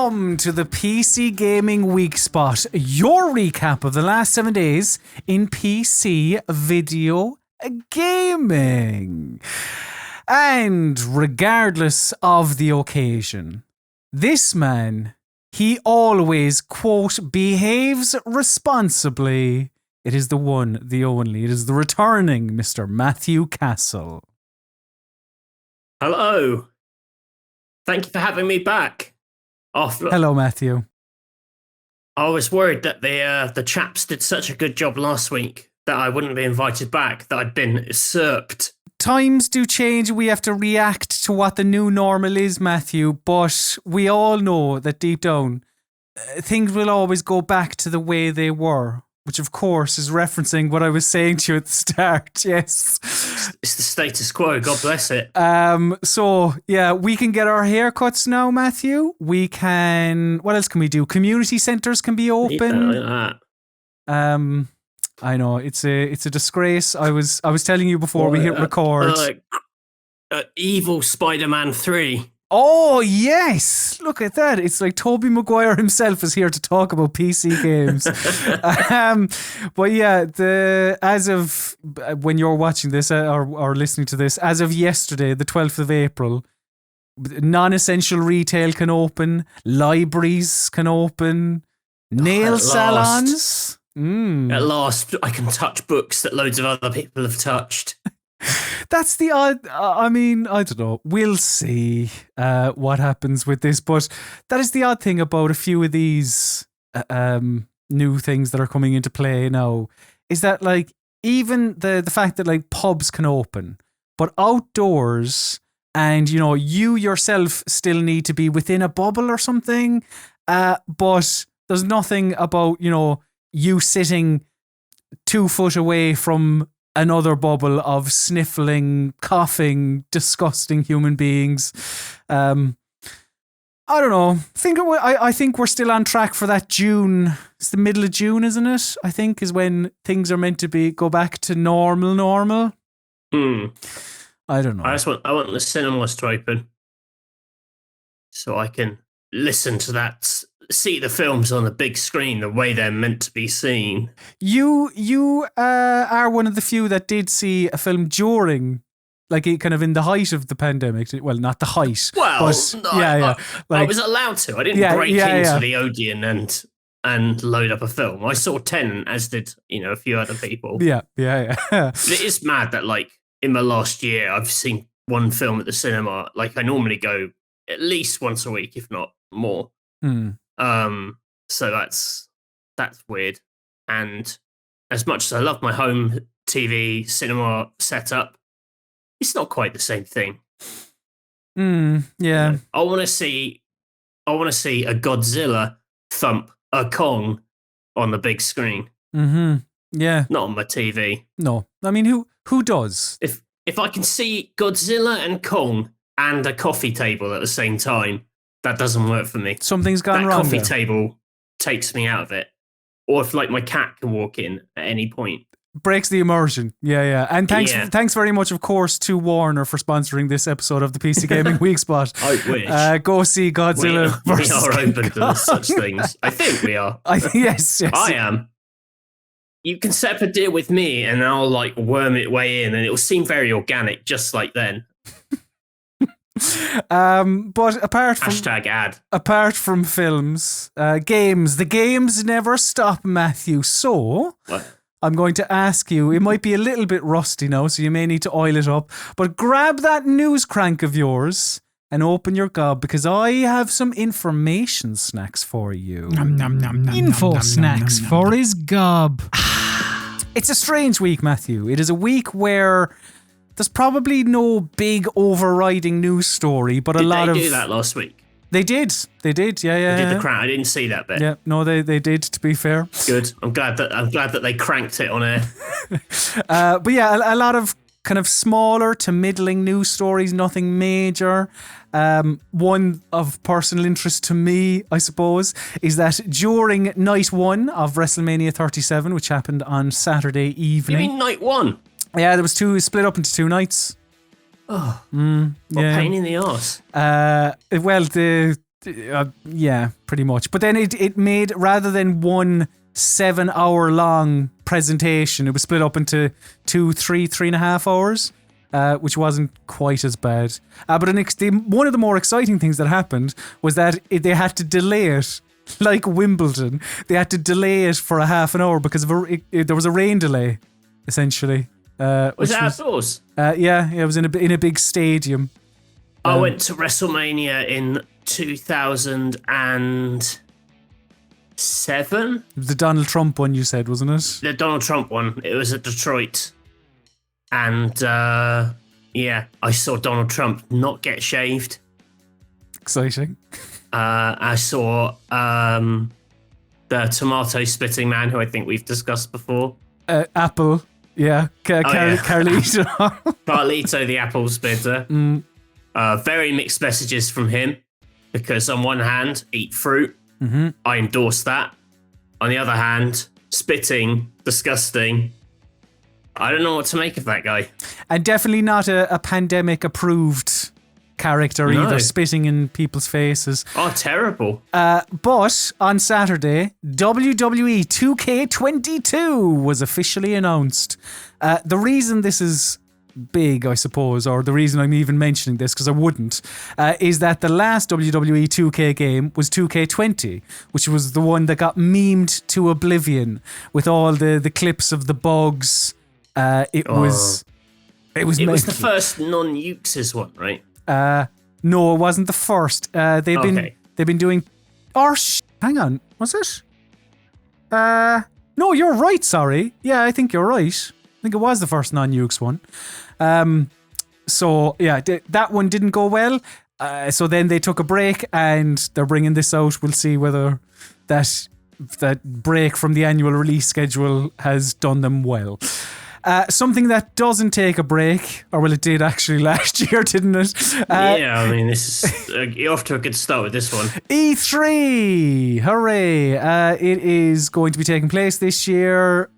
Welcome to the PC Gaming Weekspot, your recap of the last 7 days in PC video gaming. And regardless of the occasion, this man, he always, quote, behaves responsibly. It is the one, the only, it is the returning Mr. Matthew Castle. Hello. Thank you for having me back. Hello, Matthew. I was worried that the chaps did such a good job last week that I wouldn't be invited back, that I'd been usurped. Times do change. We have to react to what the new normal is, Matthew. But we all know that deep down, things will always go back to the way they were. Which, of course, is referencing what I was saying to you at the start, yes. It's the status quo, God bless it. So, yeah, we can get our haircuts now, Matthew. We can... What else can we do? Community centres can be open. I know, it's a disgrace. I was telling you before we hit record. Evil Spider-Man 3. Oh, yes. Look at that. It's like Tobey Maguire himself is here to talk about PC games. But yeah, as of when you're watching this or listening to this, as of yesterday, the 12th of April, non-essential retail can open, libraries can open, nail salons. At last, I can touch books that loads of other people have touched. That's the odd. I mean, I don't know. We'll see what happens with this, but that is the odd thing about a few of these new things that are coming into play now. Is that like even the fact that like pubs can open, but outdoors, and you know you yourself still need to be within a bubble or something. But there's nothing about you sitting 2 foot away from another bubble of sniffling, coughing, disgusting human beings. I don't know. I think we're still on track for that June. It's the middle of June, isn't it? I think is when things are meant to go back to normal. I don't know. I want the cinemas to open so I can listen to that. See the films on the big screen the way they're meant to be seen. You are one of the few that did see a film during, like, kind of in the height of the pandemic. Well, not the height. Well, but, I was allowed to. I didn't break into the Odeon and load up a film. I saw Tenet, as did a few other people. Yeah. But it is mad that like in the last year I've seen one film at the cinema. Like I normally go at least once a week, if not more. So that's weird. And as much as I love my home TV cinema setup, it's not quite the same thing. Yeah. I want to see a Godzilla thump a Kong on the big screen. Yeah. Not on my TV. No. I mean, who does? If I can see Godzilla and Kong and a coffee table at the same time, that doesn't work for me. Something's gone wrong. That coffee table takes me out of it. Or if like my cat can walk in at any point. Breaks the immersion. Yeah. And thanks very much, of course, to Warner for sponsoring this episode of the PC Gaming Weekspot. I wish. Go see Godzilla versus We are open to such things. I think we are. Yes. I am. You can set up a deal with me and I'll like worm it way in and it will seem very organic just like then. But apart from #ad. Apart from films, games, the games never stop, Matthew. So what? I'm going to ask you, it might be a little bit rusty now, so you may need to oil it up, but grab that news crank of yours and open your gob, because I have some information snacks for you. Info snacks for his gob. It's a strange week, Matthew. It is a week where there's probably no big overriding news story, but Did they do that last week? They did, yeah. They did the crank. I didn't see that bit. Yeah, no, they did, to be fair. Good. I'm glad that they cranked it on air. But yeah, a lot of kind of smaller to middling news stories, nothing major. One of personal interest to me, I suppose, is that during night 1 of WrestleMania 37, which happened on Saturday evening. You mean night 1? Yeah, there was split up into 2 nights. Oh, what pain in the arse. Well, Yeah, pretty much. But then it made, rather than one 7-hour long presentation, it was split up into 3.5 hours, which wasn't quite as bad. But one of the more exciting things that happened was that they had to delay it, like Wimbledon. They had to delay it for a half an hour because there was a rain delay, essentially. Was it outdoors? Yeah, it was in a big stadium. I went to WrestleMania in 2007. It was the Donald Trump one, you said, wasn't it? The Donald Trump one. It was at Detroit. And, I saw Donald Trump not get shaved. Exciting. I saw the tomato spitting man, who I think we've discussed before. Apple. Yeah. Carlito. Carlito, the apple spitter. Very mixed messages from him, because on one hand, eat fruit. Mm-hmm. I endorse that. On the other hand, spitting, disgusting. I don't know what to make of that guy. And definitely not a pandemic-approved character either, spitting in people's faces. Oh, terrible. But on Saturday, WWE 2K22 was officially announced. The reason this is big, I suppose, or the reason I'm even mentioning this, because I wouldn't, is that the last WWE 2K game was 2K20, which was the one that got memed to oblivion with all the clips of the bugs. It was the first non-Ukes one, right? No, it wasn't the first. They've been doing. Hang on, was it? No, you're right. Sorry. Yeah, I think you're right. I think it was the first non-Ukes one. So yeah, that one didn't go well. So then they took a break, and they're bringing this out. We'll see whether that break from the annual release schedule has done them well. Something that doesn't take a break, or well, it did actually last year, didn't it? Yeah, I mean, this is you're off to a good start with this one. E3, hooray! It is going to be taking place this year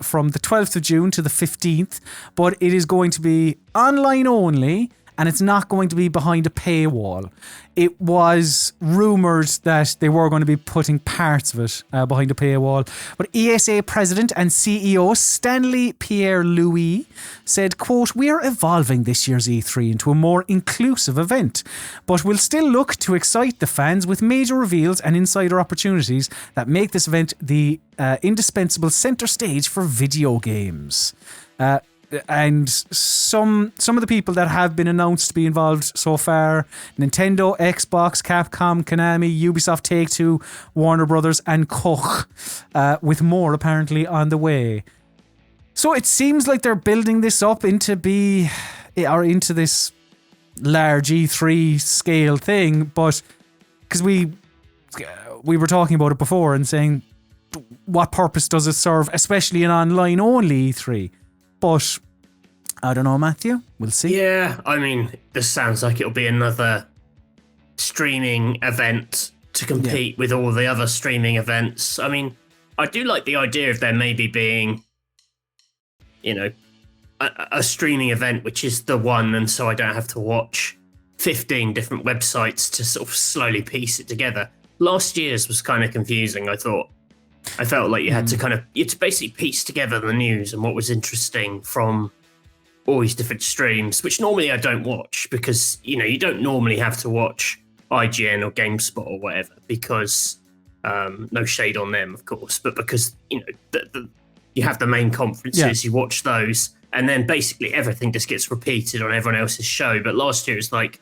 from the 12th of June to the 15th, but it is going to be online only, and it's not going to be behind a paywall. It was rumoured that they were going to be putting parts of it behind a paywall. But ESA President and CEO Stanley Pierre-Louis said, quote, "We are evolving this year's E3 into a more inclusive event, but we'll still look to excite the fans with major reveals and insider opportunities that make this event the indispensable centre stage for video games." And some of the people that have been announced to be involved so far: Nintendo, Xbox, Capcom, Konami, Ubisoft, Take-Two, Warner Brothers, and Koch, with more apparently on the way. So it seems like they're building this up into this large E3 scale thing, but because we were talking about it before and saying, what purpose does it serve, especially an online only E3? But I don't know, Matthew. We'll see. Yeah, I mean, this sounds like it'll be another streaming event to compete with all the other streaming events. I mean, I do like the idea of there maybe being, a streaming event which is the one, and so I don't have to watch 15 different websites to sort of slowly piece it together. Last year's was kind of confusing, I thought. I felt like you had to basically piece together the news and what was interesting from all these different streams, which normally I don't watch because, you don't normally have to watch IGN or GameSpot or whatever because, no shade on them, of course, but because, you have the main conferences, you watch those, and then basically everything just gets repeated on everyone else's show. But last year it's like,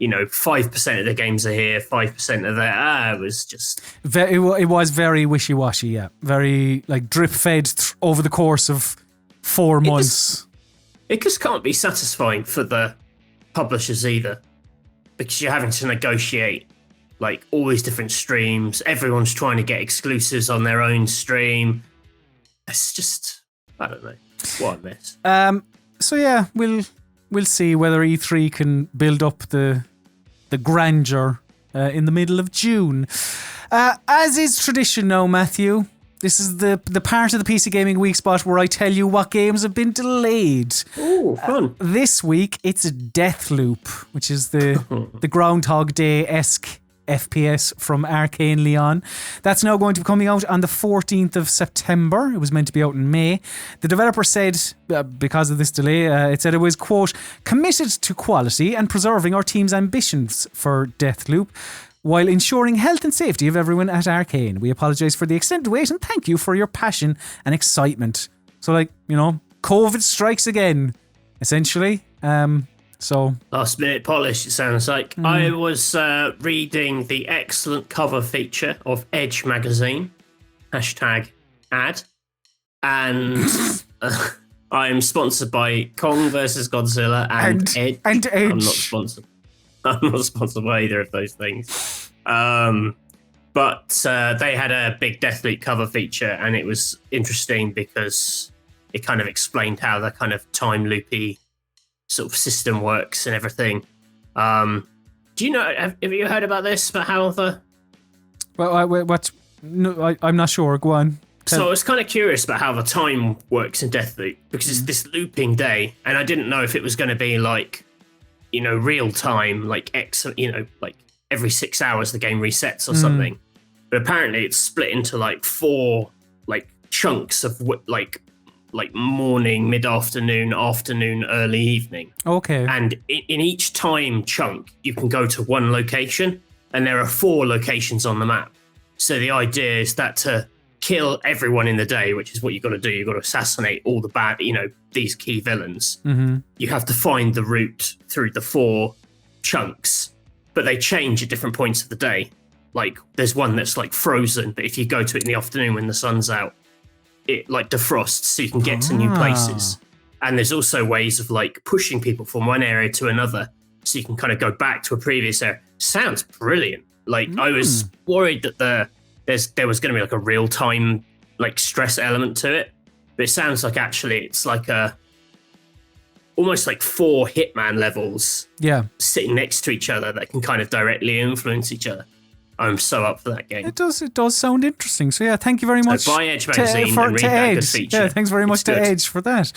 5% of the games are here, 5% are there. It was just... It was very wishy-washy, yeah. Very, drip-fed over the course of 4 months. It just can't be satisfying for the publishers either, because you're having to negotiate, all these different streams. Everyone's trying to get exclusives on their own stream. It's just... I don't know. What a mess. So, yeah, we'll see whether E3 can build up the grandeur in the middle of June. As is tradition now, Matthew, this is the part of the PC Gaming Weekspot where I tell you what games have been delayed. Ooh, fun. This week, it's Deathloop, which is the Groundhog Day-esque FPS from Arcane Leon. That's now going to be coming out on the 14th of September. It was meant to be out in May. The developer said, because of this delay, it said it was, quote, committed to quality and preserving our team's ambitions for Deathloop, while ensuring health and safety of everyone at Arcane. We apologise for the extended wait and thank you for your passion and excitement. So, like, you know, COVID strikes again, essentially. So last minute polish, it sounds like. I was reading the excellent cover feature of Edge magazine, #ad, and I am sponsored by Kong vs Godzilla and Edge. And Edge. I'm not sponsored. I'm not sponsored by either of those things. But they had a big Deathloop cover feature, and it was interesting because it kind of explained how the kind of time loopy sort of system works and everything. Do you know? Have you heard about this? About how the? Well, what? No, I'm not sure. Go on. So I was kind of curious about how the time works in Deathloop because it's this looping day, and I didn't know if it was going to be like, you know, real time, like like every 6 hours the game resets or something. But apparently it's split into like 4 like chunks of like morning, mid-afternoon, afternoon, early evening. Okay. And in each time chunk, you can go to one location, and there are 4 locations on the map. So the idea is that to kill everyone in the day, which is what you've got to do, you've got to assassinate all the bad, these key villains. Mm-hmm. You have to find the route through the 4 chunks, but they change at different points of the day. Like there's one that's like frozen, but if you go to it in the afternoon when the sun's out, it like defrosts so you can get to new places. And there's also ways of like pushing people from one area to another so you can kind of go back to a previous area. Sounds brilliant. Like I was worried that there was going to be like a real time like stress element to it, but it sounds like actually it's like almost like 4 Hitman levels sitting next to each other that can kind of directly influence each other. I'm so up for that game. It does sound interesting. So yeah, thank you very much. So buy Edge magazine and read that good feature. Yeah, thanks very much to Edge for that.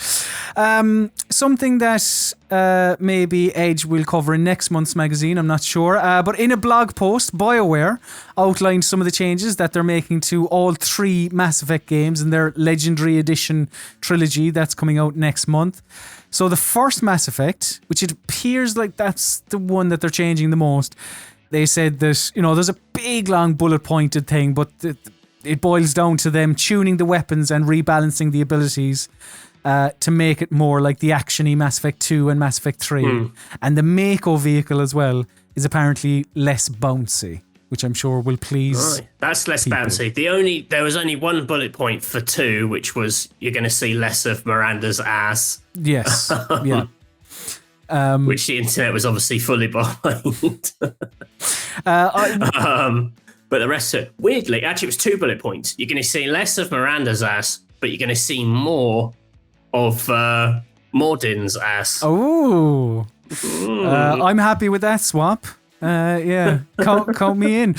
Something that maybe Edge will cover in next month's magazine, I'm not sure. But in a blog post, BioWare outlined some of the changes that they're making to all 3 Mass Effect games in their Legendary Edition trilogy that's coming out next month. So the first Mass Effect, which it appears like that's the one that they're changing the most, they said that, there's a big, long, bullet-pointed thing, but it boils down to them tuning the weapons and rebalancing the abilities to make it more like the action-y Mass Effect 2 and Mass Effect 3. And the Mako vehicle as well is apparently less bouncy, which I'm sure will please That's less people. Bouncy. There was only one bullet point for 2, which was you're going to see less of Miranda's ass. Yes, yeah. Which the internet was obviously fully behind. But the rest of it, weirdly, actually it was 2 bullet points. You're going to see less of Miranda's ass, but you're going to see more of Mordin's ass. Oh, I'm happy with that swap. Count me in.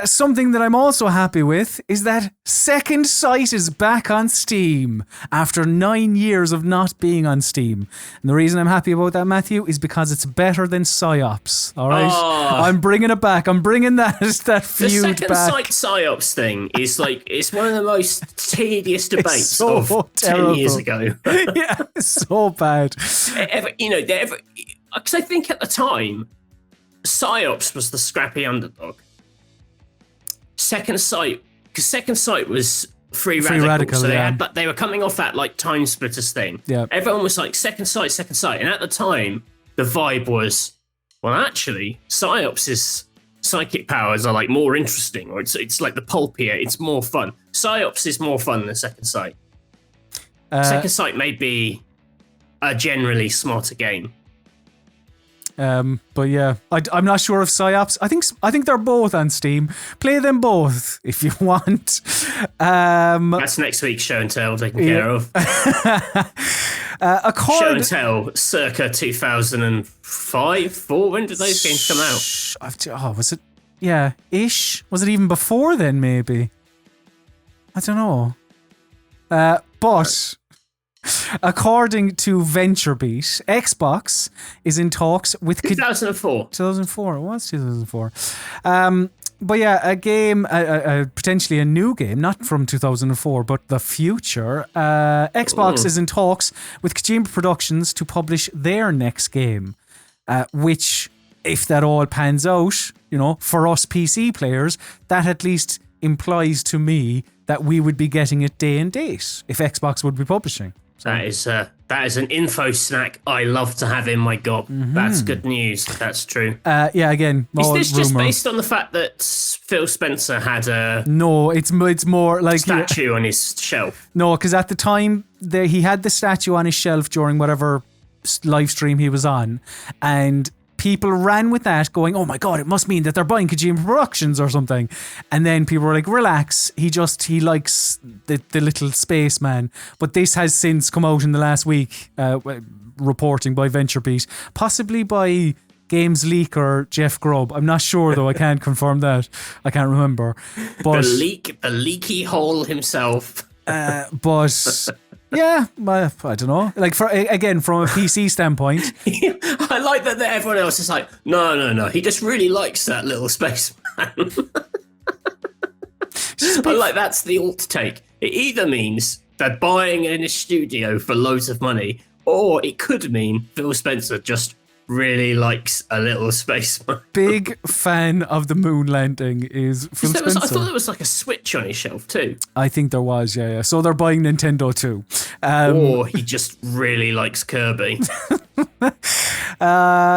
Something that I'm also happy with is that Second Sight is back on Steam after 9 years of not being on Steam. And the reason I'm happy about that, Matthew, is because it's better than PsyOps. All right, I'm bringing it back. I'm bringing that feud back. The Second Sight PsyOps thing is like it's one of the most tedious debates of terrible. 10 years ago. Yeah, it's so bad. Because I think at the time, PsyOps was the scrappy underdog. Second Sight was free radical, so they were coming off that like time splitters thing. Yeah, everyone was like Second Sight, and at the time the vibe was, well, actually, PsyOps' psychic powers are like more interesting, or it's like the pulpier, it's more fun. PsyOps is more fun than Second Sight. Second Sight may be a generally smarter game. But yeah, I'm not sure of PsyOps. I think they're both on Steam. Play them both if you want. That's next week's show and tell taken care of. Show and tell, circa 2005, 4. When did those games come out? Was it? Yeah, ish. Was it even before then? Maybe. I don't know. But According to VentureBeat, Xbox is in talks with 2004. 2004. It was 2004. But yeah, a game, potentially a new game, not from 2004, but the future. Xbox is in talks with Kojima Productions to publish their next game, which, if that all pans out, for us PC players, that at least implies to me that we would be getting it day and date if Xbox would be publishing. So. That is an info snack I love to have in my gob. Mm-hmm. That's good news. That's true. Yeah, again, is this just based on the fact that Phil Spencer had a no? It's more like statue on his shelf. No, because at the time he had the statue on his shelf during whatever live stream he was on, and people ran with that going, oh my God, it must mean that they're buying Kojima Productions or something. And then people were like, relax, he likes the little spaceman. But this has since come out in the last week, reporting by VentureBeat, possibly by Games Leaker Jeff Grubb. I'm not sure though, I can't confirm that. I can't remember. But the leaky hole himself. But yeah, I don't know. Like from a PC standpoint, I like that everyone else is like, no. He just really likes that little spaceman. I like that's the alt take. It either means they're buying in a studio for loads of money, or it could mean Phil Spencer just really likes a little spaceman. Big fan of the moon landing is Phil Spencer. I thought there was like a Switch on his shelf too. I think there was, yeah. So they're buying Nintendo too. Or he just really likes Kirby.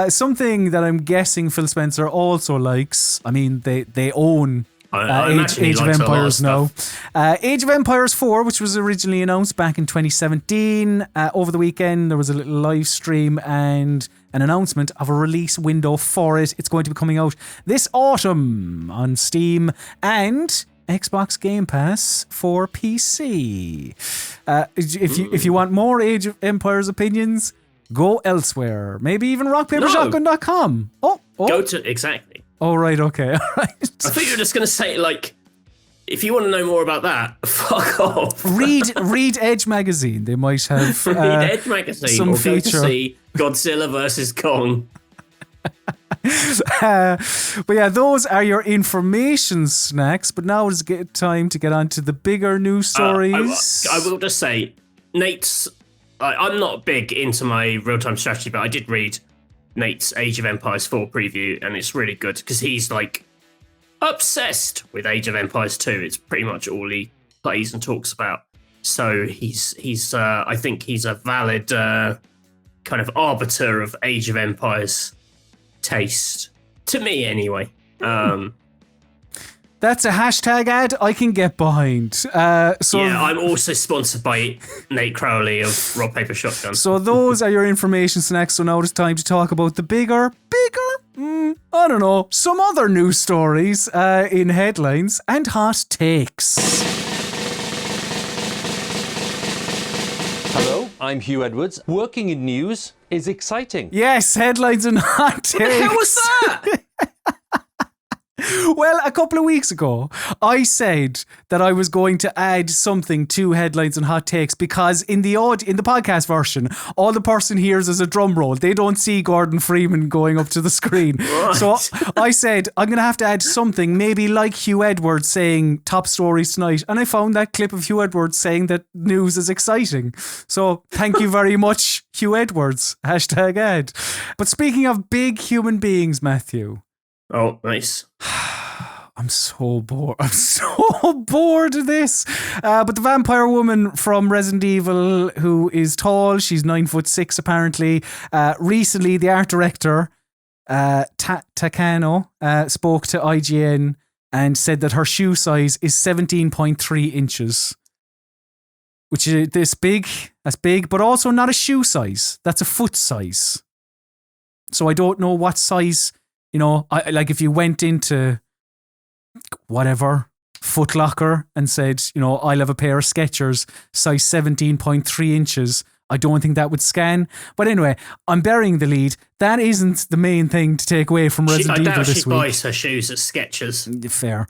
Something that I'm guessing Phil Spencer also likes. I mean, they own Age of Empires now. Age of Empires 4, which was originally announced back in 2017. Over the weekend, there was a little live stream and an announcement of a release window for it. It's going to be coming out this autumn on Steam and Xbox Game Pass for PC. If you want more Age of Empires opinions, go elsewhere. Maybe even rockpapershotgun.com. Go to exactly. Oh, right, okay. All right. I thought you were just going to say, like, if you want to know more about that, fuck off. Read Edge Magazine. They might have read Edge Magazine some or feature. Go to see Godzilla vs. Kong. But yeah, those are your information snacks. But now it's time to get on to the bigger news stories. I will just say, Nate's... I'm not big into my real-time strategy, but I did read Nate's Age of Empires 4 preview, and it's really good because he's like obsessed with Age of Empires 2. It's pretty much all he plays and talks about. So he's I think he's a valid kind of arbiter of Age of Empires taste to me, anyway. That's a hashtag ad I can get behind. Yeah, I'm also sponsored by Nate Crowley of Rock Paper Shotgun. So those are your information snacks. So now it's time to talk about the bigger, I don't know, some other news stories in headlines and hot takes. Hello, I'm Hugh Edwards. Working in news is exciting. Yes, headlines and hot takes. What the hell was that? Well, a couple of weeks ago, I said that I was going to add something to headlines and hot takes because in the podcast version, all the person hears is a drum roll. They don't see Gordon Freeman going up to the screen. Right. So I said, I'm going to have to add something, maybe like Hugh Edwards saying top stories tonight. And I found that clip of Hugh Edwards saying that news is exciting. So thank you very much, Hugh Edwards. Hashtag ad. But speaking of big human beings, Matthew. Oh, nice. I'm so bored. I'm so bored of this. But the vampire woman from Resident Evil, who is tall, she's 9'6" apparently. Recently, the art director, Takano, spoke to IGN and said that her shoe size is 17.3 inches. Which is this big. That's big, but also not a shoe size. That's a foot size. So I don't know what size... like if you went into whatever Foot Locker and said, I'll have a pair of Skechers size 17.3 inches, I don't think that would scan. But anyway, I'm burying the lead. That isn't the main thing to take away from Resident Evil this week. She buys her shoes at Skechers. Fair.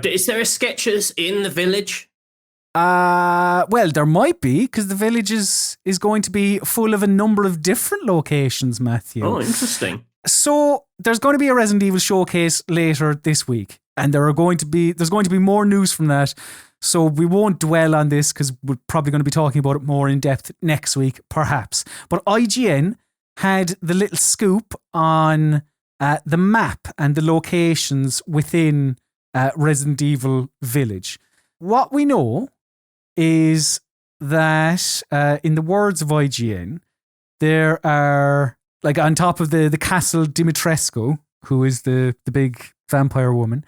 Is there a Skechers in the village? Well, there might be, because the village is going to be full of a number of different locations, Matthew. Oh, interesting. So there's going to be a Resident Evil showcase later this week, and there's going to be more news from that. So we won't dwell on this because we're probably going to be talking about it more in depth next week, perhaps. But IGN had the little scoop on the map and the locations within Resident Evil Village. What we know is that, in the words of IGN, there are, like, on top of the Castle Dimitrescu, who is the big vampire woman,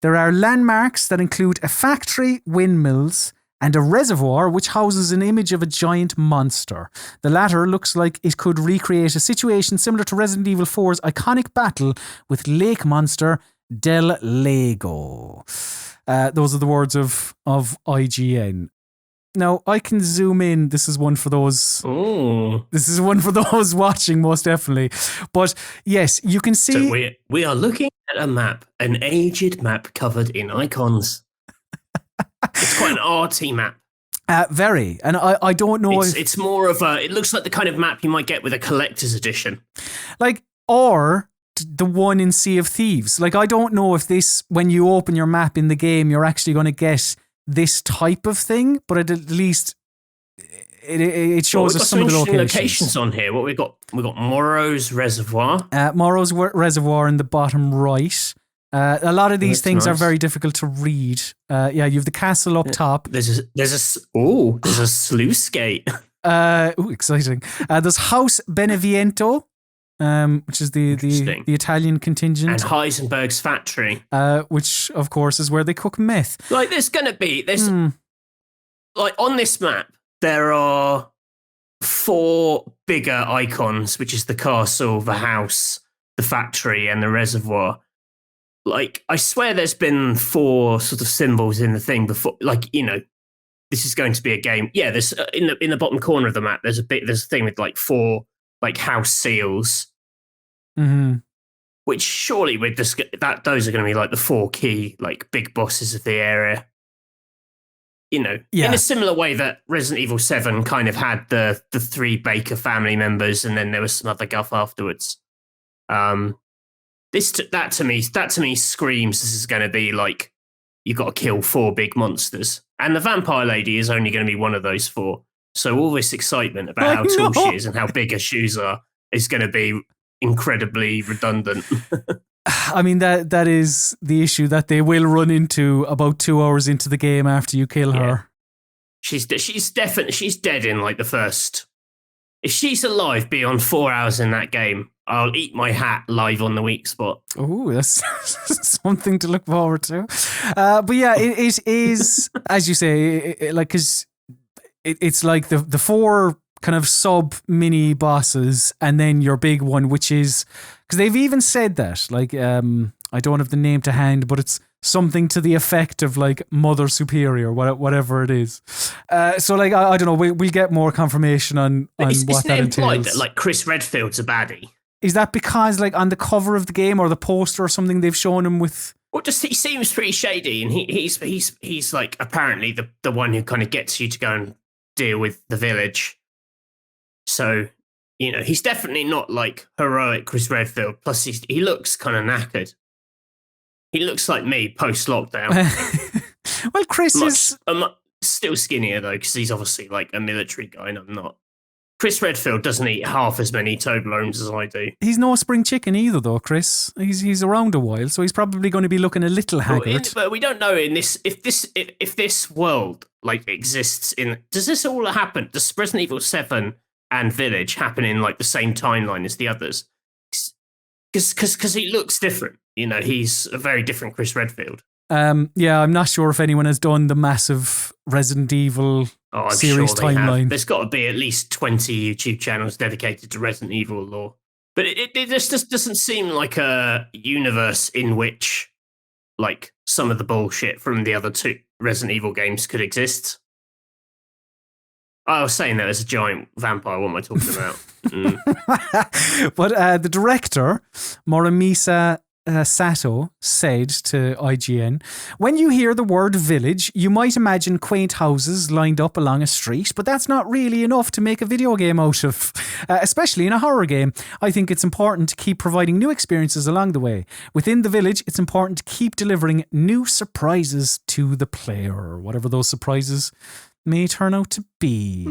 there are landmarks that include a factory, windmills, and a reservoir which houses an image of a giant monster. The latter looks like it could recreate a situation similar to Resident Evil 4's iconic battle with Lake Monster del Lago. Those are the words of IGN. Now, I can zoom in. This is one for those. Oh. This is one for those watching, most definitely. But yes, you can see. So we are looking at a map, an aged map covered in icons. It's quite an arty map. Very. And I don't know it's more of a. It looks like the kind of map you might get with a collector's edition. Like, or the one in Sea of Thieves. Like, I don't know if this, when you open your map in the game, you're actually going to get this type of thing, but at least it shows us some of the locations on here. What we've got Morrow's Reservoir. Morrow's Reservoir in the bottom right. A lot of these things are very difficult to read. You have the castle up top. There's a sluice gate. Exciting. There's House Beneviento, which is the Italian contingent, and Heisenberg's factory, which of course is where they cook meth. Like, like, on this map there are 4 bigger icons, which is the castle, the house, the factory, and the reservoir. Like, I swear there's been 4 sort of symbols in the thing before. Like, this is going to be a game. Yeah, there's in the bottom corner of the map. There's a thing with like 4 like house seals. Mm-hmm. Which surely with those are going to be like the 4 key like big bosses of the area. In a similar way that Resident Evil 7 kind of had the 3 Baker family members, and then there was some other guff afterwards. That to me screams this is going to be like you've got to kill 4 big monsters, and the vampire lady is only going to be one of those 4. So all this excitement about how tall she is and how big her shoes are is going to be incredibly redundant. I mean, that is the issue that they will run into about 2 hours into the game after you kill her. She's dead in like the first. If she's alive beyond 4 hours in that game, I'll eat my hat live on the Weekspot. Oh, that's something to look forward to. But yeah, it is, as you say, like, because it's like the 4 kind of sub mini bosses, and then your big one, which is, because they've even said that, like, I don't have the name to hand, but it's something to the effect of like Mother Superior, whatever it is. So like, I don't know, we'll get more confirmation on what that entails. Isn't it implied that like Chris Redfield's a baddie? Is that because like on the cover of the game or the poster or something they've shown him with? Well, just he seems pretty shady, and he's like apparently the one who kind of gets you to go and deal with the village. So, he's definitely not like heroic Chris Redfield. Plus, he looks kind of knackered. He looks like me post-lockdown. Well, I'm still skinnier, though, because he's obviously like a military guy, and I'm not. Chris Redfield doesn't eat half as many Toblerones as I do. He's no spring chicken either, though, Chris. He's around a while, so he's probably going to be looking a little haggard. But we don't know if this world like exists in. Does this all happen? Does Resident Evil 7 and Village happen in like the same timeline as the others? Because he looks different. He's a very different Chris Redfield. Yeah, I'm not sure if anyone has done the massive Resident Evil series timeline. There's got to be at least 20 YouTube channels dedicated to Resident Evil lore. But it just doesn't seem like a universe in which like some of the bullshit from the other 2 Resident Evil games could exist. I was saying that there's a giant vampire. What am I talking about? But the director, Morimiya Sato said to IGN, "When you hear the word village, you might imagine quaint houses lined up along a street, but that's not really enough to make a video game out of, especially in a horror game. I think it's important to keep providing new experiences along the way. Within the village, it's important to keep delivering new surprises to the player, whatever those surprises may turn out to be."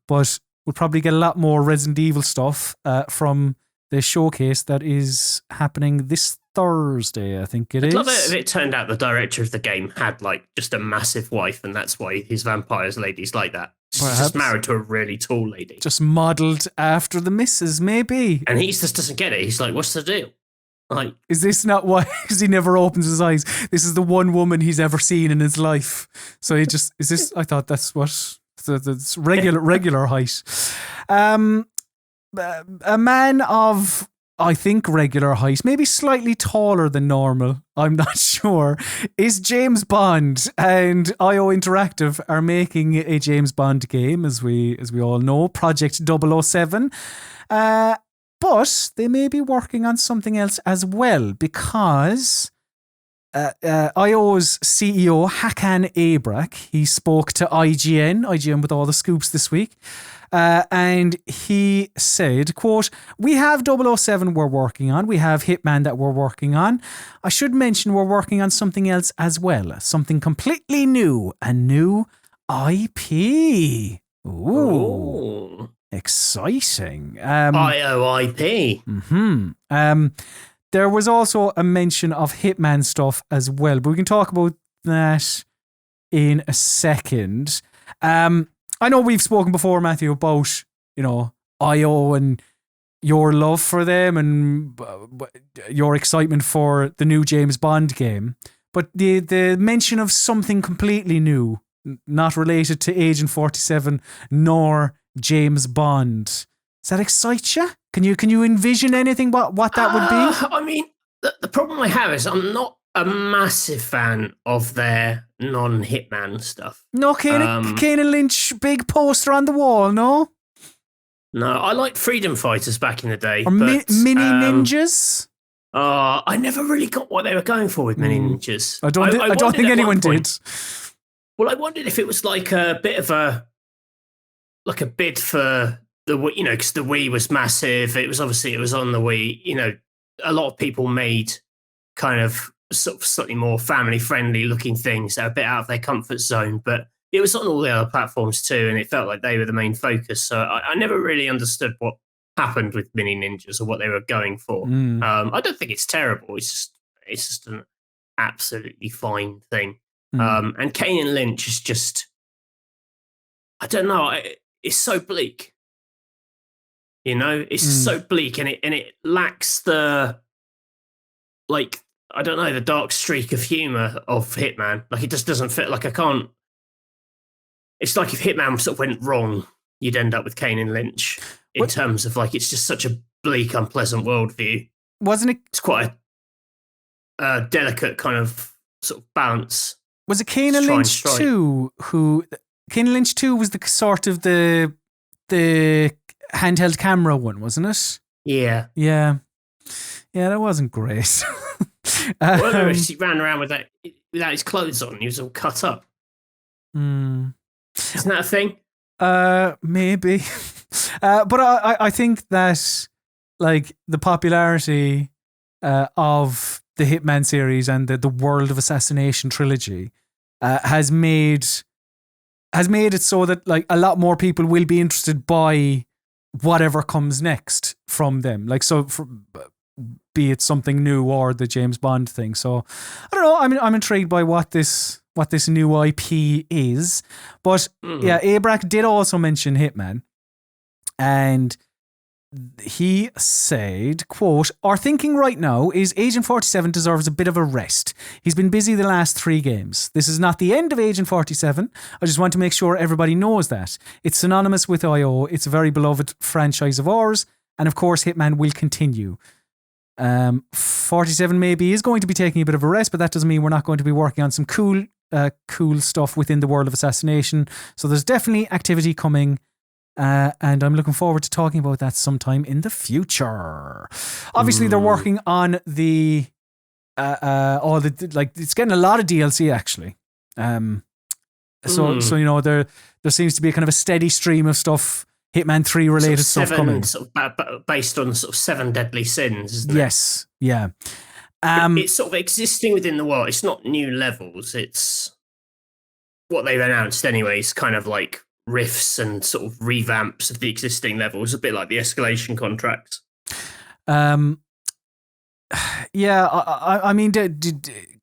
But we'll probably get a lot more Resident Evil stuff from the showcase that is happening this Thursday, I think it is. I'd love it if it turned out the director of the game had like just a massive wife, and that's why his vampires lady's like that. She's just married to a really tall lady. Just modelled after the missus, maybe. And he just doesn't get it. He's like, what's the deal? Like, is this not why? Because he never opens his eyes. This is the one woman he's ever seen in his life. So he just, is this, I thought that's what, the regular height. A man of, I think, regular height, maybe slightly taller than normal, I'm not sure, is James Bond. And IO Interactive are making a James Bond game, as we all know, project.The. But they may be working on something else as well, because IO's CEO, Hakan Abrak, he spoke to IGN with all the scoops this week. And he said, quote, "We have 007 we're working on. We have Hitman that we're working on. I should mention we're working on something else as well. Something completely new. A new IP. Ooh. Exciting. IOIP. There was also a mention of Hitman stuff as well, but we can talk about that in a second. I know we've spoken before, Matthew, about, IO and your love for them and your excitement for the new James Bond game. But the mention of something completely new, not related to Agent 47 nor James Bond, does that excite you? Can you envision anything what that would be? I mean, the problem I have is I'm not a massive fan of their non-Hitman stuff. No, Kane and Lynch big poster on the wall, no? No, I liked Freedom Fighters back in the day. Or but, Mini Ninjas? I never really got what they were going for with Mini Ninjas. I don't think anyone did. Well, I wondered if it was like a bit of a bid for the, because the Wii was massive. It was on the Wii. A lot of people made kind of sort of slightly more family friendly looking things that are a bit out of their comfort zone, but it was on all the other platforms too, and it felt like they were the main focus. So I never really understood what happened with Mini Ninjas or what they were going for. I don't think it's terrible. It's just an absolutely fine thing. And Kane and Lynch is just, I don't know. It's so bleak. It's so bleak, and it lacks the, like, I don't know, the dark streak of humor of Hitman. Like, it just doesn't fit. Like, I can't. It's like if Hitman sort of went wrong, you'd end up with Kane and Lynch in terms of, like, it's just such a bleak, unpleasant worldview. Wasn't it? It's quite a delicate kind of sort of balance. Was it Kane and Lynch 2 Kane and Lynch 2 was the sort of the handheld camera one, wasn't it? Yeah. Yeah, that wasn't great. Well, he ran around without his clothes on. He was all cut up. Isn't that a thing? Maybe. But I think that, like, the popularity of the Hitman series and the World of Assassination trilogy has made it so that, like, a lot more people will be interested by whatever comes next from them. Like, so be it something new or the James Bond thing. So I don't know. I'm intrigued by what this new IP is. But yeah, Abrak did also mention Hitman, and he said, quote, "Our thinking right now is Agent 47 deserves a bit of a rest. He's been busy the last 3 games. This is not the end of Agent 47. I just want to make sure everybody knows that. It's synonymous with IO. It's a very beloved franchise of ours. And of course, Hitman will continue. 47 maybe is going to be taking a bit of a rest, but that doesn't mean we're not going to be working on some cool stuff within the world of assassination. So there's definitely activity coming. And I'm looking forward to talking about that sometime in the future. Obviously, they're working on the all the like. It's getting a lot of DLC actually. So you know there seems to be a kind of a steady stream of stuff, Hitman 3 related stuff coming. Based on sort of 7 deadly sins, isn't it? Yes, yeah. It's sort of existing within the world. It's not new levels. It's what they've announced anyway. It's kind of like riffs and sort of revamps of the existing levels, a bit like the escalation contracts. Yeah, I mean,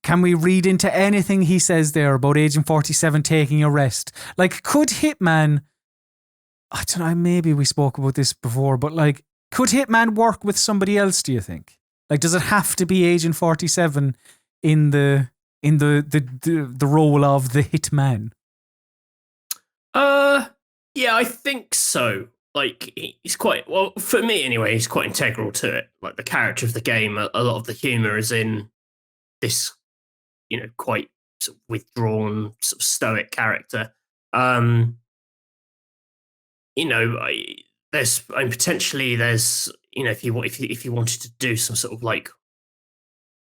can we read into anything he says there about Agent 47 taking a rest? Like, could Hitman... I don't know, maybe we spoke about this before, but like, could Hitman work with somebody else, do you think? Like, does it have to be Agent 47 in the role of the Hitman? Yeah, I think so. Like, he's quite, well, for me anyway, he's quite integral to it. Like, the character of the game, a lot of the humor is in this, you know, quite sort of withdrawn, sort of stoic character. You know, potentially there's, you know, if you wanted to do some sort of like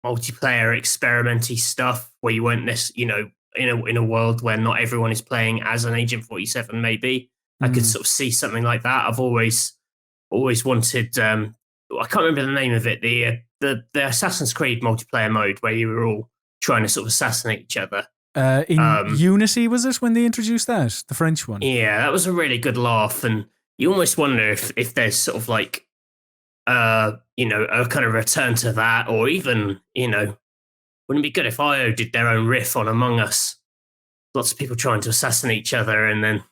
multiplayer experimenty stuff where you weren't you know, in a world where not everyone is playing as an Agent 47, maybe I could sort of see something like that. I've always wanted. I can't remember the name of it. The Assassin's Creed multiplayer mode where you were all trying to sort of assassinate each other. In Unity, was it when they introduced that, the French one? Yeah, that was a really good laugh, and you almost wonder if there's sort of like, you know, a kind of return to that, or even, you know, wouldn't it be good if IO did their own riff on Among Us? Lots of people trying to assassinate each other and then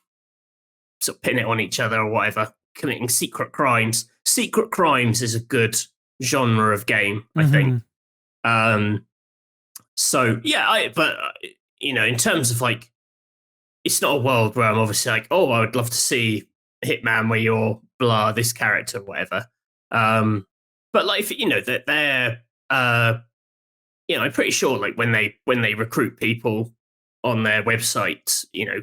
sort of pin it on each other or whatever, committing secret crimes. Secret crimes is a good genre of game, I think. So yeah, but you know, in terms of like, it's not a world where I'm obviously like, oh, I would love to see Hitman where you're blah, this character, or whatever. But like, you know, that they're, you know, I'm pretty sure like when they recruit people on their website, you know,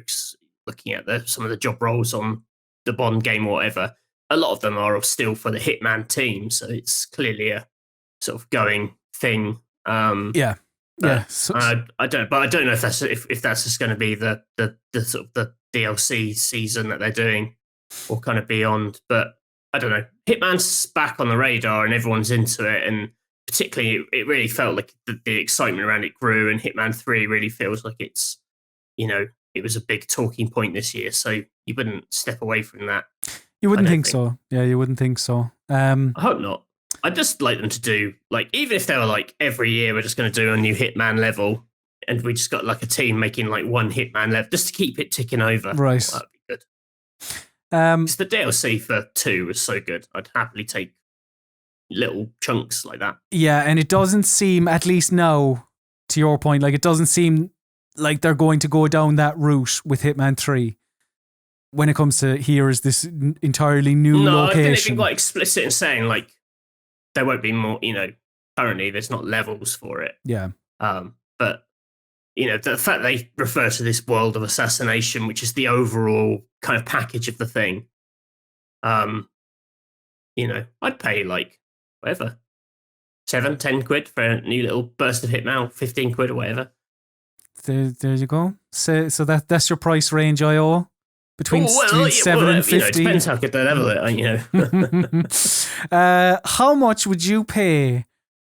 looking at some of the job roles on the Bond game or whatever, a lot of them are still for the Hitman team. So it's clearly a sort of going thing. Yeah. So, I don't know if that's just going to be the sort of the DLC season that they're doing, or kind of beyond. But I don't know. Hitman's back on the radar and everyone's into it, and particularly it really felt like the excitement around it grew. And Hitman 3 really feels like it's, you know, it was a big talking point this year. So you wouldn't step away from that. You wouldn't think so. Yeah, you wouldn't think so. I hope not. I'd just like them to do, like, even if they were like, every year we're just going to do a new Hitman level, and we just got like a team making like one Hitman level, just to keep it ticking over. Right. Well, that'd be good. Because the DLC for 2 was so good. I'd happily take little chunks like that. Yeah, and it doesn't seem, at least now, to your point, like, it doesn't seem like they're going to go down that route with Hitman 3. When it comes to, here is this entirely new location. I think they've been quite explicit in saying, like, there won't be more, you know, currently there's not levels for it. Yeah. But, you know, the fact they refer to this world of assassination, which is the overall kind of package of the thing, you know, I'd pay like, whatever, 7-10 quid for a new little burst of Hitman, 15 quid or whatever. There you go. So that's your price range, IO? Between 7 and 50. You know, it depends how good they level it, you know. How much would you pay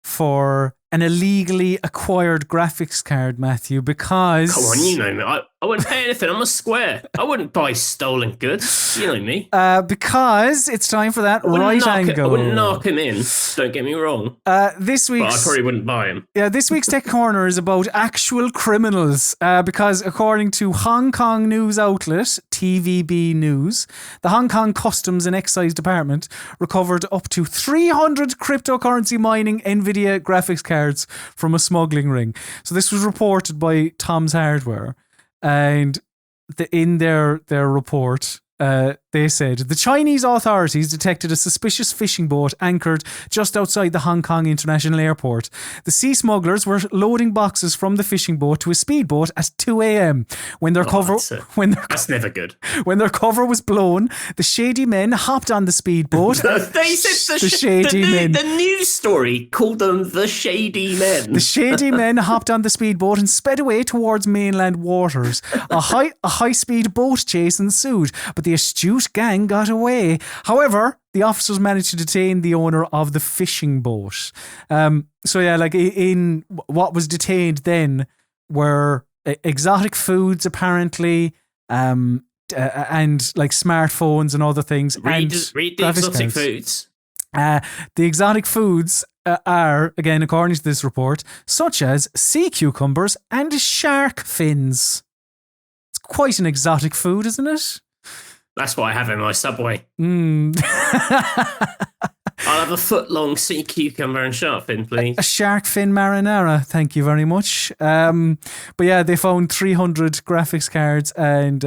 for an illegally acquired graphics card, Matthew? Because... Come on, you know me. I wouldn't pay anything. I'm a square. I wouldn't buy stolen goods. You know me. Because it's time for that right angle. I wouldn't knock him in. Don't get me wrong. This week's... But I probably wouldn't buy him. Yeah, this week's Tech Corner is about actual criminals. Because according to Hong Kong news outlet TVB News, the Hong Kong Customs and Excise Department recovered up to 300 cryptocurrency mining NVIDIA graphics cards from a smuggling ring. So this was reported by Tom's Hardware, and in their report, they said the Chinese authorities detected a suspicious fishing boat anchored just outside the Hong Kong International Airport. The sea smugglers were loading boxes from the fishing boat to a speedboat at 2 a.m. That's never good. When their cover was blown, the shady men hopped on the speedboat. They said the news story called them the shady men. The shady men hopped on the speedboat and sped away towards mainland waters. A high-speed boat chase ensued, but the astute gang got away. However, the officers managed to detain the owner of the fishing boat. In what was detained then were exotic foods, apparently, and like smartphones and other things. Read the exotic foods. The exotic foods are, again, according to this report, such as sea cucumbers and shark fins. It's quite an exotic food, isn't it? That's what I have in my Subway. I'll have a foot-long sea cucumber and shark fin, please. A shark fin marinara, thank you very much. But yeah, they found 300 graphics cards and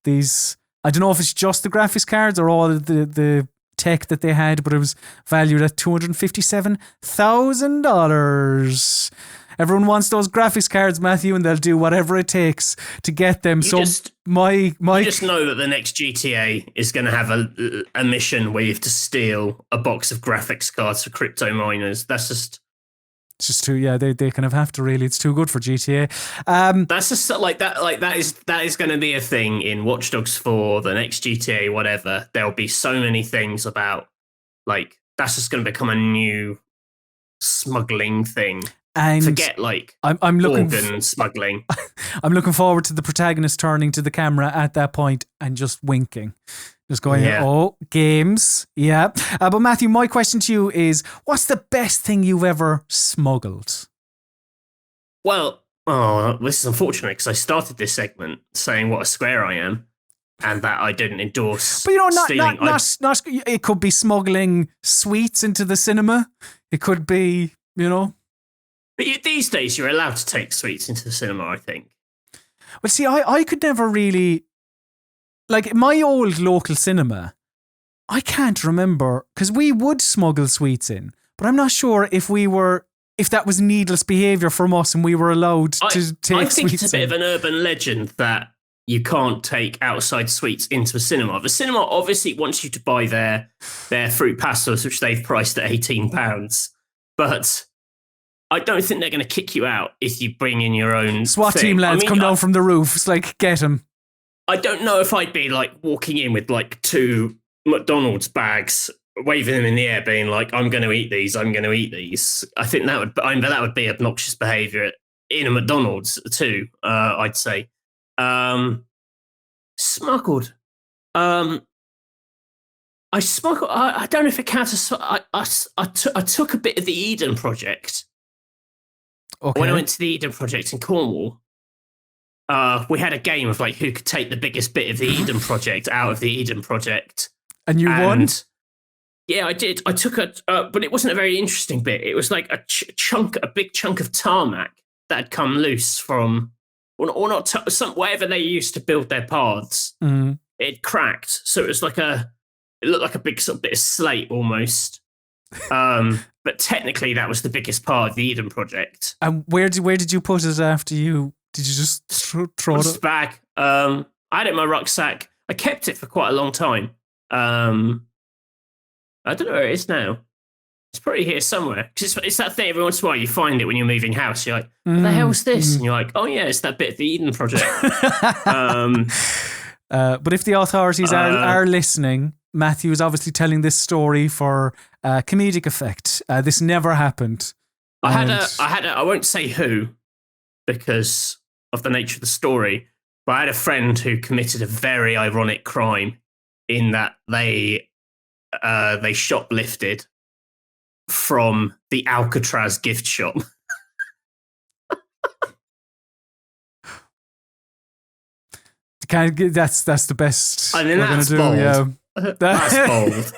these... I don't know if it's just the graphics cards or all of the tech that they had, but it was valued at $257,000. Everyone wants those graphics cards, Matthew, and they'll do whatever it takes to get them. You just know that the next GTA is going to have a mission where you have to steal a box of graphics cards for crypto miners. That's just... It's just too, yeah, they kind of have to really. It's too good for GTA. That's just that is going to be a thing in Watch Dogs 4, the next GTA, whatever. There'll be so many things about, like, that's just going to become a new smuggling thing. And forget I'm looking organ smuggling. I'm looking forward to the protagonist turning to the camera at that point and just winking. Just going, oh, games. Yeah. But Matthew, my question to you is, what's the best thing you've ever smuggled? Well, this is unfortunate because I started this segment saying what a square I am and that I didn't endorse but stealing. Not, it could be smuggling sweets into the cinema. It could be, But these days you're allowed to take sweets into the cinema, I think. Well, see, I could never really... Like, my old local cinema, I can't remember, because we would smuggle sweets in, but I'm not sure if that was needless behaviour from us and we were allowed to take sweets in. I think it's a bit of an urban legend that you can't take outside sweets into a cinema. The cinema obviously wants you to buy their fruit pastas, which they've priced at £18, but I don't think they're going to kick you out if you bring in your own SWAT team lads come down from the roof. It's like, get them. I don't know if I'd be like walking in with like 2 McDonald's bags, waving them in the air, being like, I'm going to eat these. I'm going to eat these. I think that would be obnoxious behaviour in a McDonald's too, I'd say. Smuggled. I smuggled. I don't know if it counts as... I took a bit of the Eden Project. Okay. When I went to the Eden Project in Cornwall, we had a game of like who could take the biggest bit of the Eden Project out of the Eden Project. And you won? Yeah, I did. I took but it wasn't a very interesting bit. It was like a big chunk of tarmac that had come loose from, or not, wherever they used to build their paths. Mm-hmm. It cracked, so it was like it looked like a big sort of bit of slate almost. But technically, that was the biggest part of the Eden Project. And where did you put it after you? Did you just throw it? Bag. I had it in my rucksack. I kept it for quite a long time. I don't know where it is now. It's probably here somewhere. Because it's that thing every once in a while you find it when you're moving house. You're like, what the hell's this? And you're like, oh yeah, it's that bit of the Eden Project. But if the authorities are listening, Matthew is obviously telling this story for comedic effect. This never happened. I won't say who, because of the nature of the story, but I had a friend who committed a very ironic crime in that they shoplifted from the Alcatraz gift shop. That's the best. I mean, that's bold. Yeah. That's bold.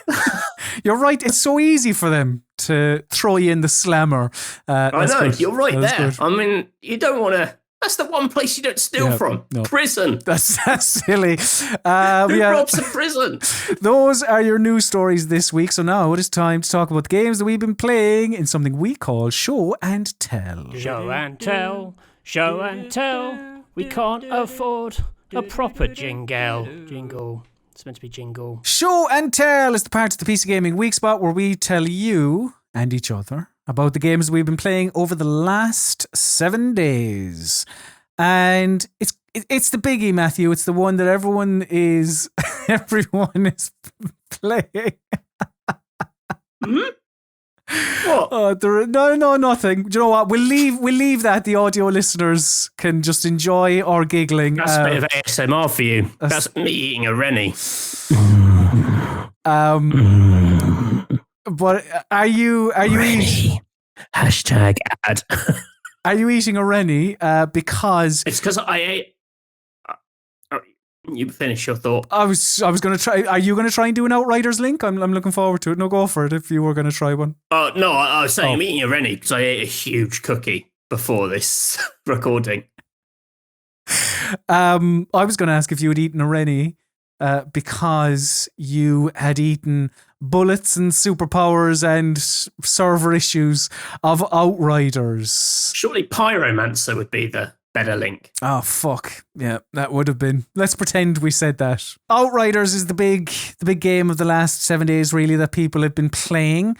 You're right. It's so easy for them to throw you in the slammer. I know. Good. You're right there. Good. I mean, you don't want to. That's the one place you don't steal from. No. Prison. That's silly. Who robs a prison? Those are your news stories this week. So now it is time to talk about the games that we've been playing in something we call Show and Tell. Show and tell, show and tell. We can't afford a proper jingle. It's meant to be jingle. Show and Tell is the part of the PC Gaming Weekspot where we tell you and each other about the games we've been playing over the last 7 days. And it's the biggie, Matthew. It's the one that everyone is playing. What? No, nothing. Do you know what? We'll leave that. The audio listeners can just enjoy our giggling. That's a bit of ASMR for you. That's me eating a Rennie. But are you Rennie? Hashtag ad. Are you eating a Rennie? Because it's because I ate. You finish your thought. I was going to try. Are you going to try and do an Outriders link? I'm looking forward to it. No, go for it if you were going to try one. Oh no, I was saying I'm eating a Rennie because I ate a huge cookie before this recording. I was going to ask if you had eaten a Rennie because you had eaten bullets and superpowers and server issues of Outriders. Surely Pyromancer would be the better link. Oh, fuck. Yeah, that would have been. Let's pretend we said that. Outriders is the big game of the last 7 days, really, that people have been playing.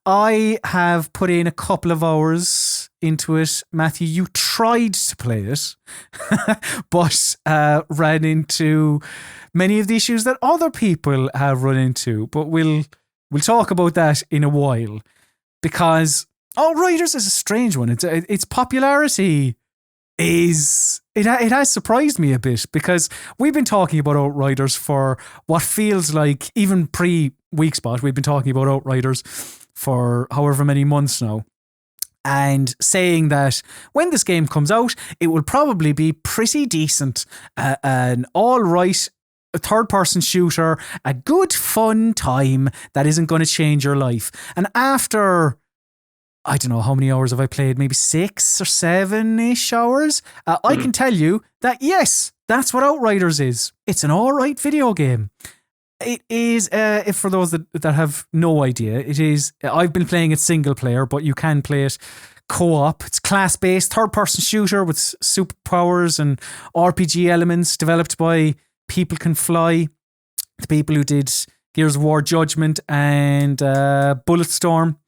I have put in a couple of hours into it. Matthew, you tried to play it, but ran into many of the issues that other people have run into. But we'll talk about that in a while, because Outriders is a strange one. Its popularity it has surprised me a bit, because we've been talking about Outriders for what feels like, even pre-Weekspot, we've been talking about Outriders for however many months now, and saying that when this game comes out, it will probably be pretty decent, an alright third-person shooter, a good fun time that isn't going to change your life. And after, I don't know how many hours have I played, maybe 6 or 7-ish hours, I can tell you that yes, that's what Outriders is. It's an alright video game. It is, if for those that have no idea, it is, I've been playing it single player, but you can play it co-op. It's class-based, third-person shooter with superpowers and RPG elements, developed by People Can Fly, the people who did Gears of War Judgment and Bulletstorm.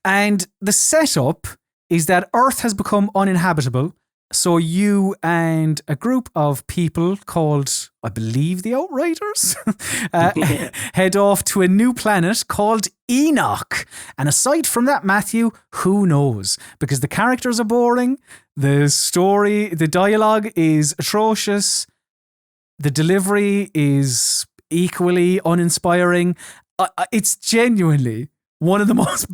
And the setup is that Earth has become uninhabitable, so you and a group of people called, I believe, the Outriders, head off to a new planet called Enoch. And aside from that, Matthew, who knows? Because the characters are boring, the story, the dialogue is atrocious, the delivery is equally uninspiring. It's genuinely one of the most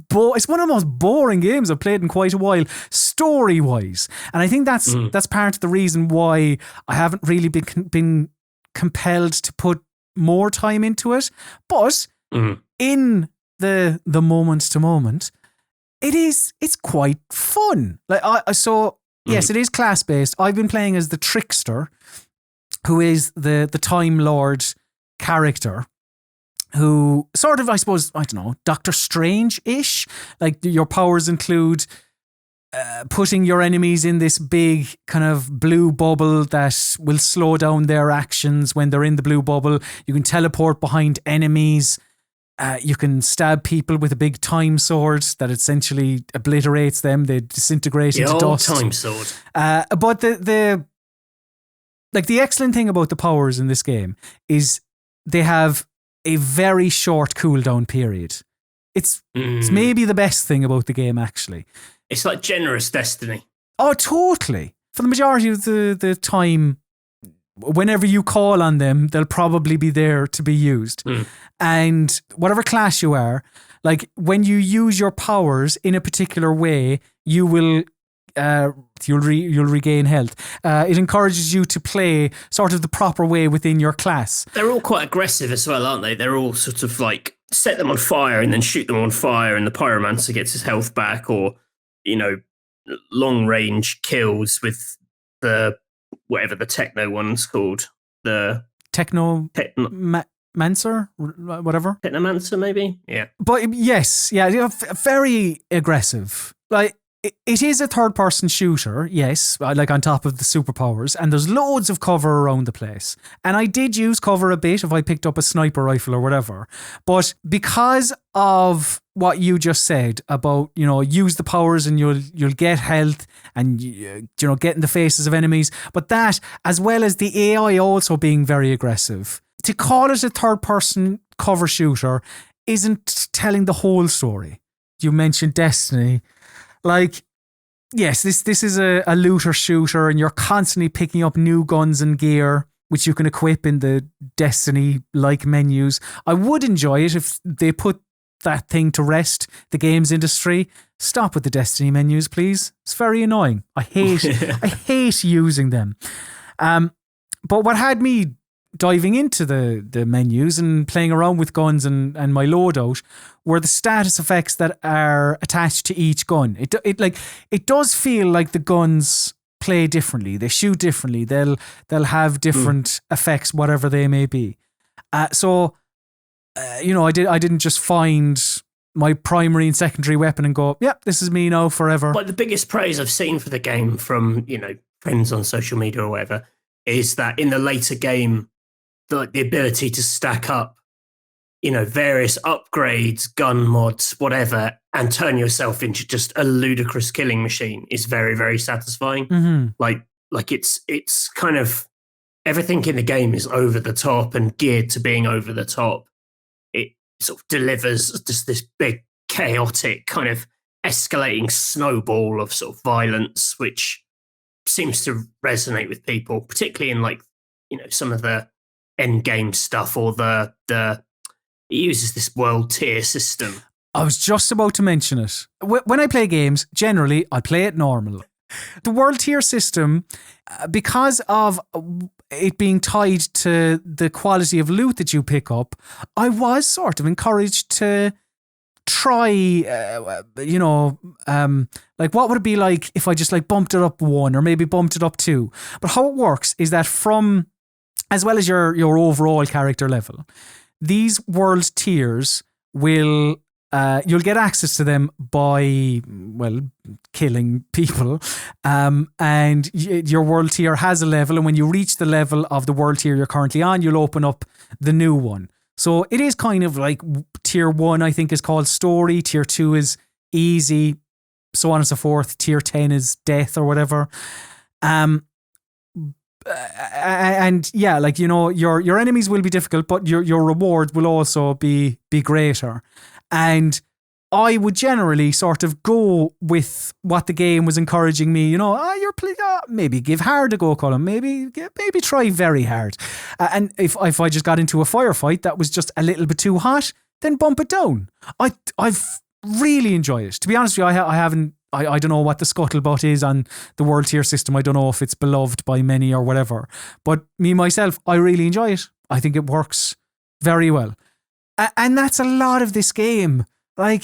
boring games I've played in quite a while, story-wise. And I think that's part of the reason why I haven't really been compelled to put more time into it. But in the moment to moment, it's quite fun. Yes, it is class-based. I've been playing as the Trickster, who is the Time Lord character, who sort of, I suppose, I don't know, Doctor Strange-ish. Like, your powers include putting your enemies in this big kind of blue bubble that will slow down their actions when they're in the blue bubble. You can teleport behind enemies. You can stab people with a big time sword that essentially obliterates them. They disintegrate into dust. The old time sword. But the excellent thing about the powers in this game is they have a very short cooldown period. It's maybe the best thing about the game, actually. It's like generous Destiny. Oh, totally. For the majority of the time, whenever you call on them, they'll probably be there to be used. And whatever class you are, like, when you use your powers in a particular way, you will you'll regain health. It encourages you to play sort of the proper way within your class. They're all quite aggressive as well, aren't they? They're all sort of like set them on fire and then shoot them on fire, and the pyromancer gets his health back, or, you know, long range kills with whatever the techno one's called, the Mancer, whatever. Technomancer, maybe? Yeah. But yes, yeah, very aggressive. Like, it is a third-person shooter, yes, like on top of the superpowers, and there's loads of cover around the place. And I did use cover a bit if I picked up a sniper rifle or whatever. But because of what you just said about, use the powers and you'll get health and, get in the faces of enemies, but that, as well as the AI also being very aggressive, to call it a third-person cover shooter isn't telling the whole story. You mentioned Destiny. Like, yes, this is a looter shooter, and you're constantly picking up new guns and gear, which you can equip in the Destiny-like menus. I would enjoy it if they put that thing to rest, the games industry. Stop with the Destiny menus, please. It's very annoying. I hate using them. But what had me diving into the menus and playing around with guns and my loadout were the status effects that are attached to each gun. It does feel like the guns play differently. They shoot differently. They'll have different effects, whatever they may be. I didn't just find my primary and secondary weapon and go, yeah, this is me now forever. But the biggest praise I've seen for the game from, friends on social media or whatever, is that in the later game, the ability to stack up, various upgrades, gun mods, whatever, and turn yourself into just a ludicrous killing machine is very, very satisfying. Mm-hmm. Like it's kind of everything in the game is over the top and geared to being over the top. It sort of delivers just this big, chaotic kind of escalating snowball of sort of violence, which seems to resonate with people, particularly in some of the end game stuff or it uses this world tier system. I was just about to mention it. When I play games, generally I play it normal. The world tier system, because of it being tied to the quality of loot that you pick up, I was sort of encouraged to try, what would it be like if I just bumped it up 1 or maybe bumped it up 2? But how it works is that as well as your overall character level, these world tiers will, you'll get access to them by, killing people. And your world tier has a level, and when you reach the level of the world tier you're currently on, you'll open up the new one. So it is kind of like tier 1, I think, is called story. Tier 2 is easy, so on and so forth. Tier 10 is death or whatever. And yeah, your enemies will be difficult, but your reward will also be greater. And I would generally sort of go with what the game was encouraging me. Maybe give hard a go, Colin. Maybe try very hard. And if I just got into a firefight that was just a little bit too hot, then bump it down. I've really enjoyed it. To be honest with you, I don't know what the scuttlebutt is on the world tier system. I don't know if it's beloved by many or whatever. But me, myself, I really enjoy it. I think it works very well. And that's a lot of this game. I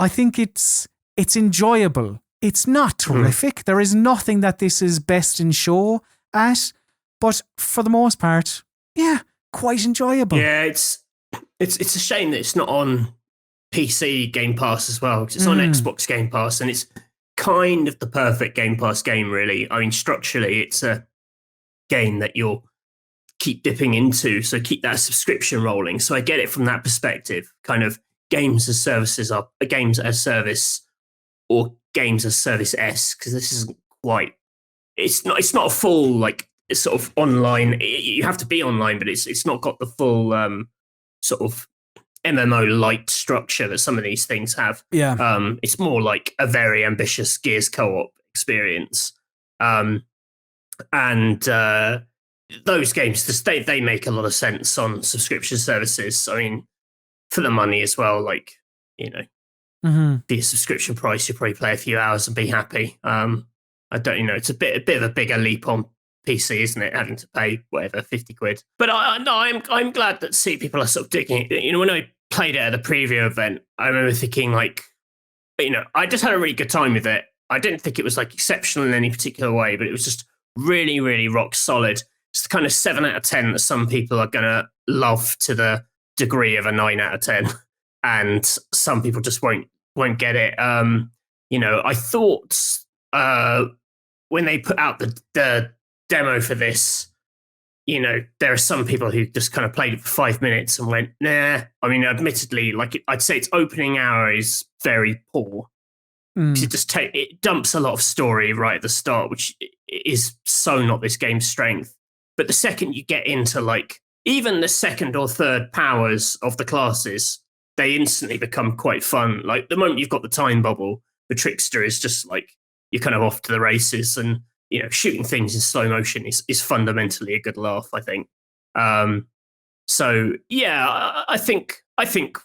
think it's enjoyable. It's not terrific. There is nothing that this is best in show at. But for the most part, yeah, quite enjoyable. Yeah, it's a shame that it's not on PC Game Pass as well, because it's on Xbox Game Pass, and it's kind of the perfect Game Pass game, really. I mean, structurally, it's a game that you'll keep dipping into, so keep that subscription rolling. So I get it from that perspective. Kind of games as services are games as service or games as service-esque, because this isn't quite. It's not a full it's sort of online. You have to be online, but it's not got the full sort of MMO light structure that some of these things have. Yeah. It's more like a very ambitious Gears co-op experience. And those games, they make a lot of sense on subscription services. I mean, for the money as well, the subscription price, you probably play a few hours and be happy. I don't, it's a bit of a bigger leap on PC, isn't it? Having to pay whatever 50 quid. But I'm glad that people are sort of digging it. When I played it at the preview event, I remember thinking I just had a really good time with it. I didn't think it was exceptional in any particular way, but it was just really, really rock solid. It's the kind of 7 out of 10 that some people are going to love to the degree of a 9 out of 10. And some people just won't get it. I thought when they put out the demo for this, there are some people who just kind of played it for 5 minutes and went, nah. I mean, admittedly, I'd say its opening hour is very poor. It dumps a lot of story right at the start, which is so not this game's strength. But the second you get into even the second or third powers of the classes, they instantly become quite fun. Like the moment you've got the time bubble, the trickster is just you're kind of off to the races, and shooting things in slow motion is fundamentally a good laugh, I think. So yeah, I think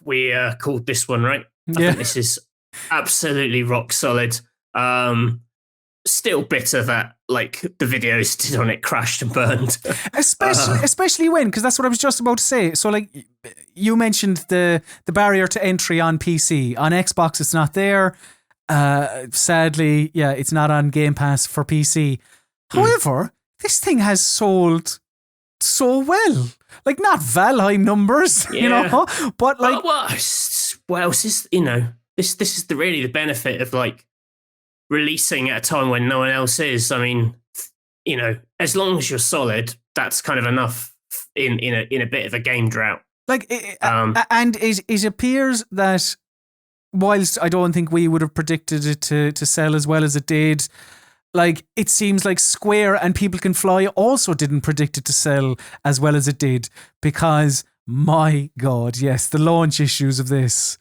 we called this one right. I think this is absolutely rock solid. Still bitter that the videos did on it crashed and burned, especially when, because that's what I was just about to say. So you mentioned the barrier to entry on PC. On Xbox it's not there. Sadly, it's not on Game Pass for PC. However, this thing has sold so well. Not Valheim numbers, but well, this is really the benefit of releasing at a time when no one else is. I mean, as long as you're solid, that's kind of enough in a bit of a game drought. And it appears that whilst I don't think we would have predicted it to sell as well as it did, it seems like Square and People Can Fly also didn't predict it to sell as well as it did, because my God, yes, the launch issues of this,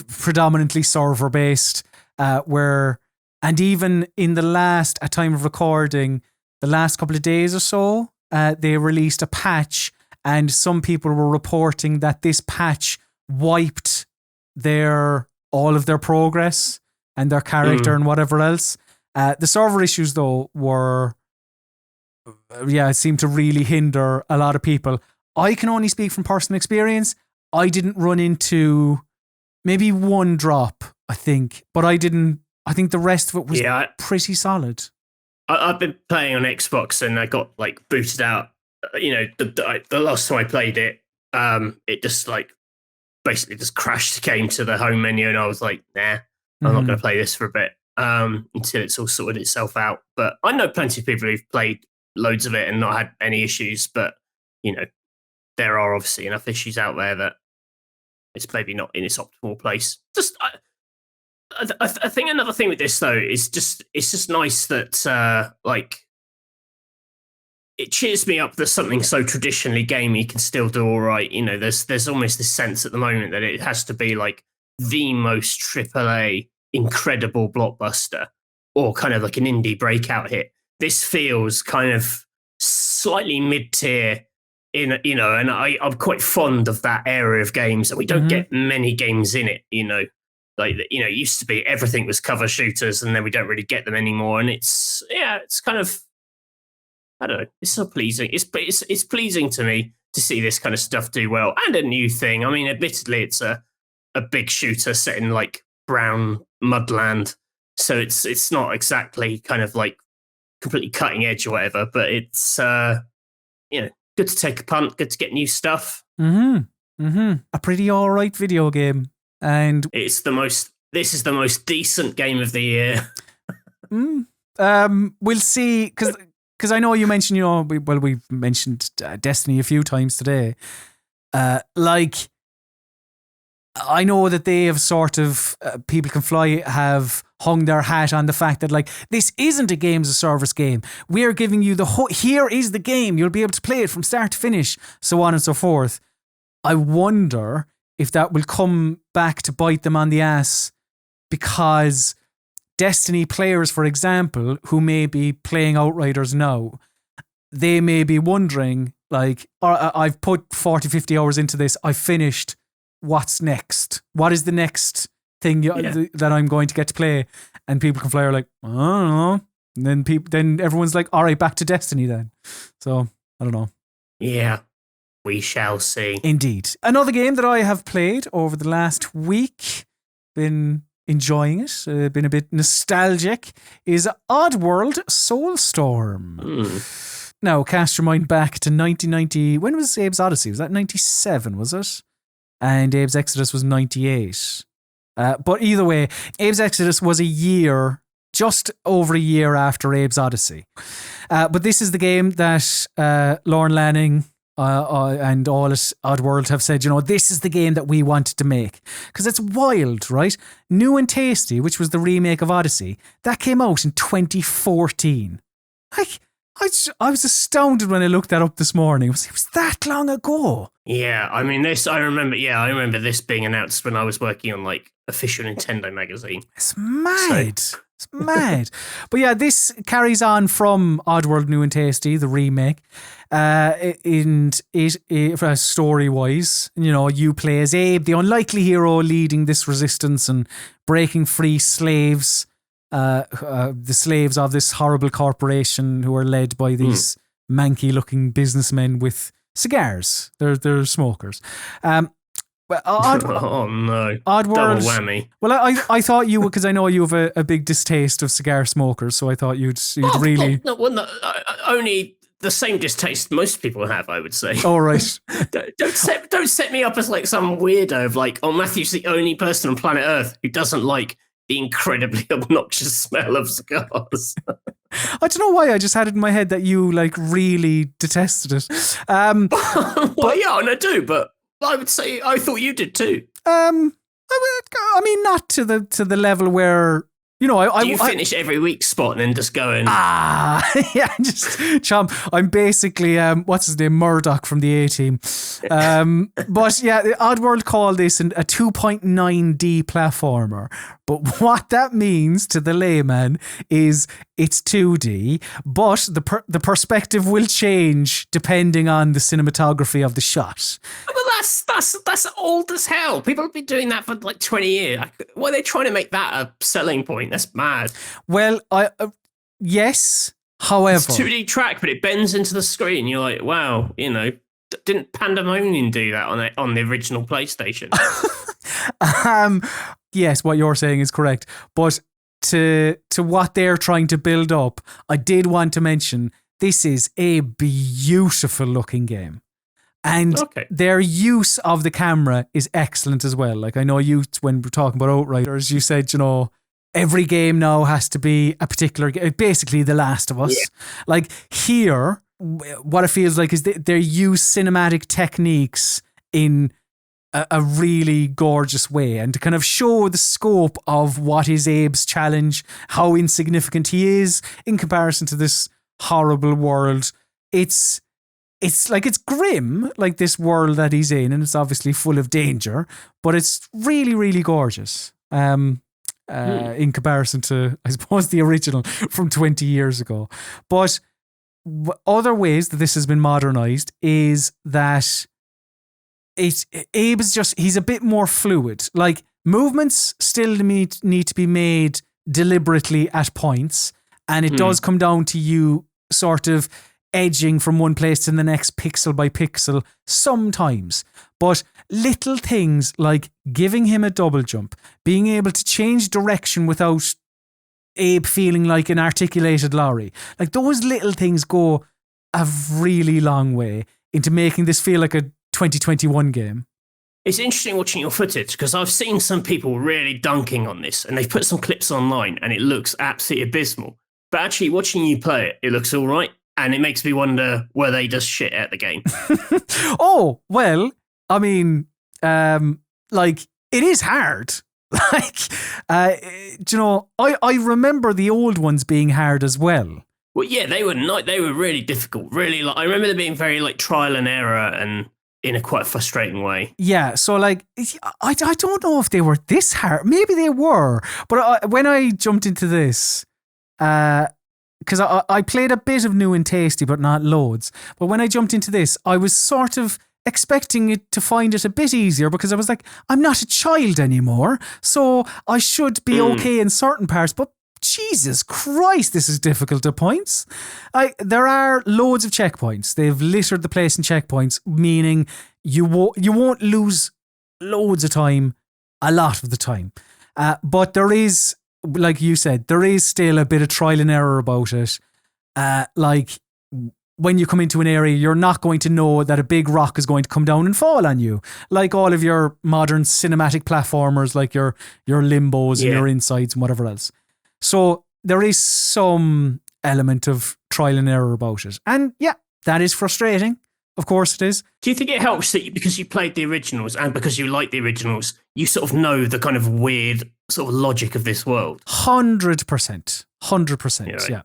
predominantly server based, and even in at time of recording, the last couple of days or so, they released a patch, and some people were reporting that this patch wiped all of their progress and their character and whatever else. The server issues though seemed to really hinder a lot of people. I can only speak from personal experience. I didn't run into maybe one drop, I think, but I think the rest of it was pretty solid. I've been playing on Xbox and I got booted out. The last time I played it, it just basically just crashed the game to the home menu, and I was like, nah, I'm not going to play this for a bit until it's all sorted itself out. But I know plenty of people who've played loads of it and not had any issues, but there are obviously enough issues out there that it's maybe not in its optimal place. Just, I think another thing with this though is it's just nice that it cheers me up that something so traditionally gamey can still do all right. There's almost this sense at the moment that it has to be the most AAA incredible blockbuster, or kind of an indie breakout hit. This feels kind of slightly mid-tier. And I'm quite fond of that area of games, and we don't get many games in it. It used to be everything was cover shooters, and then we don't really get them anymore. And it's kind of, I don't know, it's so pleasing. It's pleasing to me to see this kind of stuff do well, and a new thing. I mean, admittedly, it's a big shooter set in brown mudland, so it's not exactly kind of completely cutting edge or whatever, but it's good to take a punt, good to get new stuff. A pretty all right video game, and this is the most decent game of the year. We'll see, because I know you mentioned, we've mentioned Destiny a few times today. I know that they have sort of, People Can Fly have hung their hat on the fact that this isn't a games of service game. We're giving you here is the game. You'll be able to play it from start to finish, so on and so forth. I wonder if that will come back to bite them on the ass, because Destiny players, for example, who may be playing Outriders now, they may be wondering, I've put 40, 50 hours into this, I've finished, what's next? What is the next thing that I'm going to get to play? And People Can Fly are like, I don't know. And then everyone's like, all right, back to Destiny then. So, I don't know. Yeah, we shall see. Indeed. Another game that I have played over the last week, been enjoying it, been a bit nostalgic, is Oddworld Soulstorm. Now, cast your mind back to 1990. When was Abe's Odyssey? Was that 97, was it? And Abe's Exodus was 98. But either way, Abe's Exodus was just over a year after Abe's Odyssey. But this is the game that Lorne Lanning and all at Oddworld have said, this is the game that we wanted to make. Because it's wild, right? New and Tasty, which was the remake of Odyssey, that came out in 2014. I was astounded when I looked that up this morning. It was that long ago. Yeah, I mean, I remember this being announced when I was working on like official Nintendo magazine. It's mad. It's mad. But yeah, this carries on from Oddworld New and Tasty, the remake. And it story-wise, you play as Abe, the unlikely hero leading this resistance and breaking free slaves. The slaves of this horrible corporation who are led by these manky-looking businessmen with cigars. They're smokers. Oh no! Oddworld, double whammy. Well, I thought you would, because I know you have a big distaste of cigar smokers, so I thought you'd really. Only the same distaste most people have, I would say. All right. don't set me up as like some weirdo of like, Matthew's the only person on planet Earth who doesn't like the incredibly obnoxious smell of cigars. I don't know why, I just had it in my head that you like really detested it. Well, yeah, and I do, but I would say I thought you did too. I mean, not to the level where do you finish every week spot and then just going yeah, just chomp. I'm basically what's his name, Murdoch from the A-Team. But yeah, Oddworld called this a 2.9D platformer. But what that means to the layman is it's 2D, but the perspective will change depending on the cinematography of the shot. Well, that's old as hell. People have been doing that for like 20 years. Why are they trying to make that a selling point? That's mad. Well, yes. However, it's 2D track, but it bends into the screen. You're like, wow, didn't Pandemonium do that on the original PlayStation? Yes, what you're saying is correct. But to what they're trying to build up, I did want to mention this is a beautiful looking game. And their use of the camera is excellent as well. Like, I know when we're talking about Outriders, you said, every game now has to be a particular game, basically The Last of Us. Yeah. Like here, what it feels like is they use cinematic techniques in a really gorgeous way, and to kind of show the scope of what is Abe's challenge, how insignificant he is in comparison to this horrible world. It's like, it's grim, like this world that he's in, and it's obviously full of danger, but it's really, really gorgeous. In comparison to, I suppose, the original from 20 years ago. But other ways that this has been modernized is that Abe is he's a bit more fluid. Like, movements still need to be made deliberately at points, and it does come down to you sort of edging from one place to the next pixel by pixel sometimes. But little things like giving him a double jump, being able to change direction without Abe feeling like an articulated lorry, like those little things go a really long way into making this feel like a 2021 game. It's interesting watching your footage, because I've seen some people really dunking on this, and they've put some clips online and it looks absolutely abysmal. But actually watching you play it, it looks all right. And it makes me wonder, were they just shit at the game? Oh, well, I mean, like, it is hard. Like, I remember the old ones being hard as well. Well, yeah, they were not. They were really difficult. Really, like, I remember them being very like trial and error, and in a quite frustrating way. Yeah, so like, I don't know if they were this hard. Maybe they were, but when I jumped into this, because I played a bit of New and Tasty, but not loads. But when I jumped into this, I was sort of expecting it to find it a bit easier, because I was like, I'm not a child anymore, so I should be okay in certain parts. But Jesus Christ, this is difficult at points. There are loads of checkpoints. They've littered the place in checkpoints, meaning you won't lose loads of time a lot of the time. But there is, like you said, there is still a bit of trial and error about it. Like when you come into an area, you're not going to know that a big rock is going to come down and fall on you. Like all of your modern cinematic platformers, like your Limbos and your Insides and whatever else. So there is some element of trial and error about it. And yeah, that is frustrating. Of course it is. Do you think it helps that because you played the originals and because you like the originals, you sort of know the kind of weird sort of logic of this world? 100%. 100%, yeah.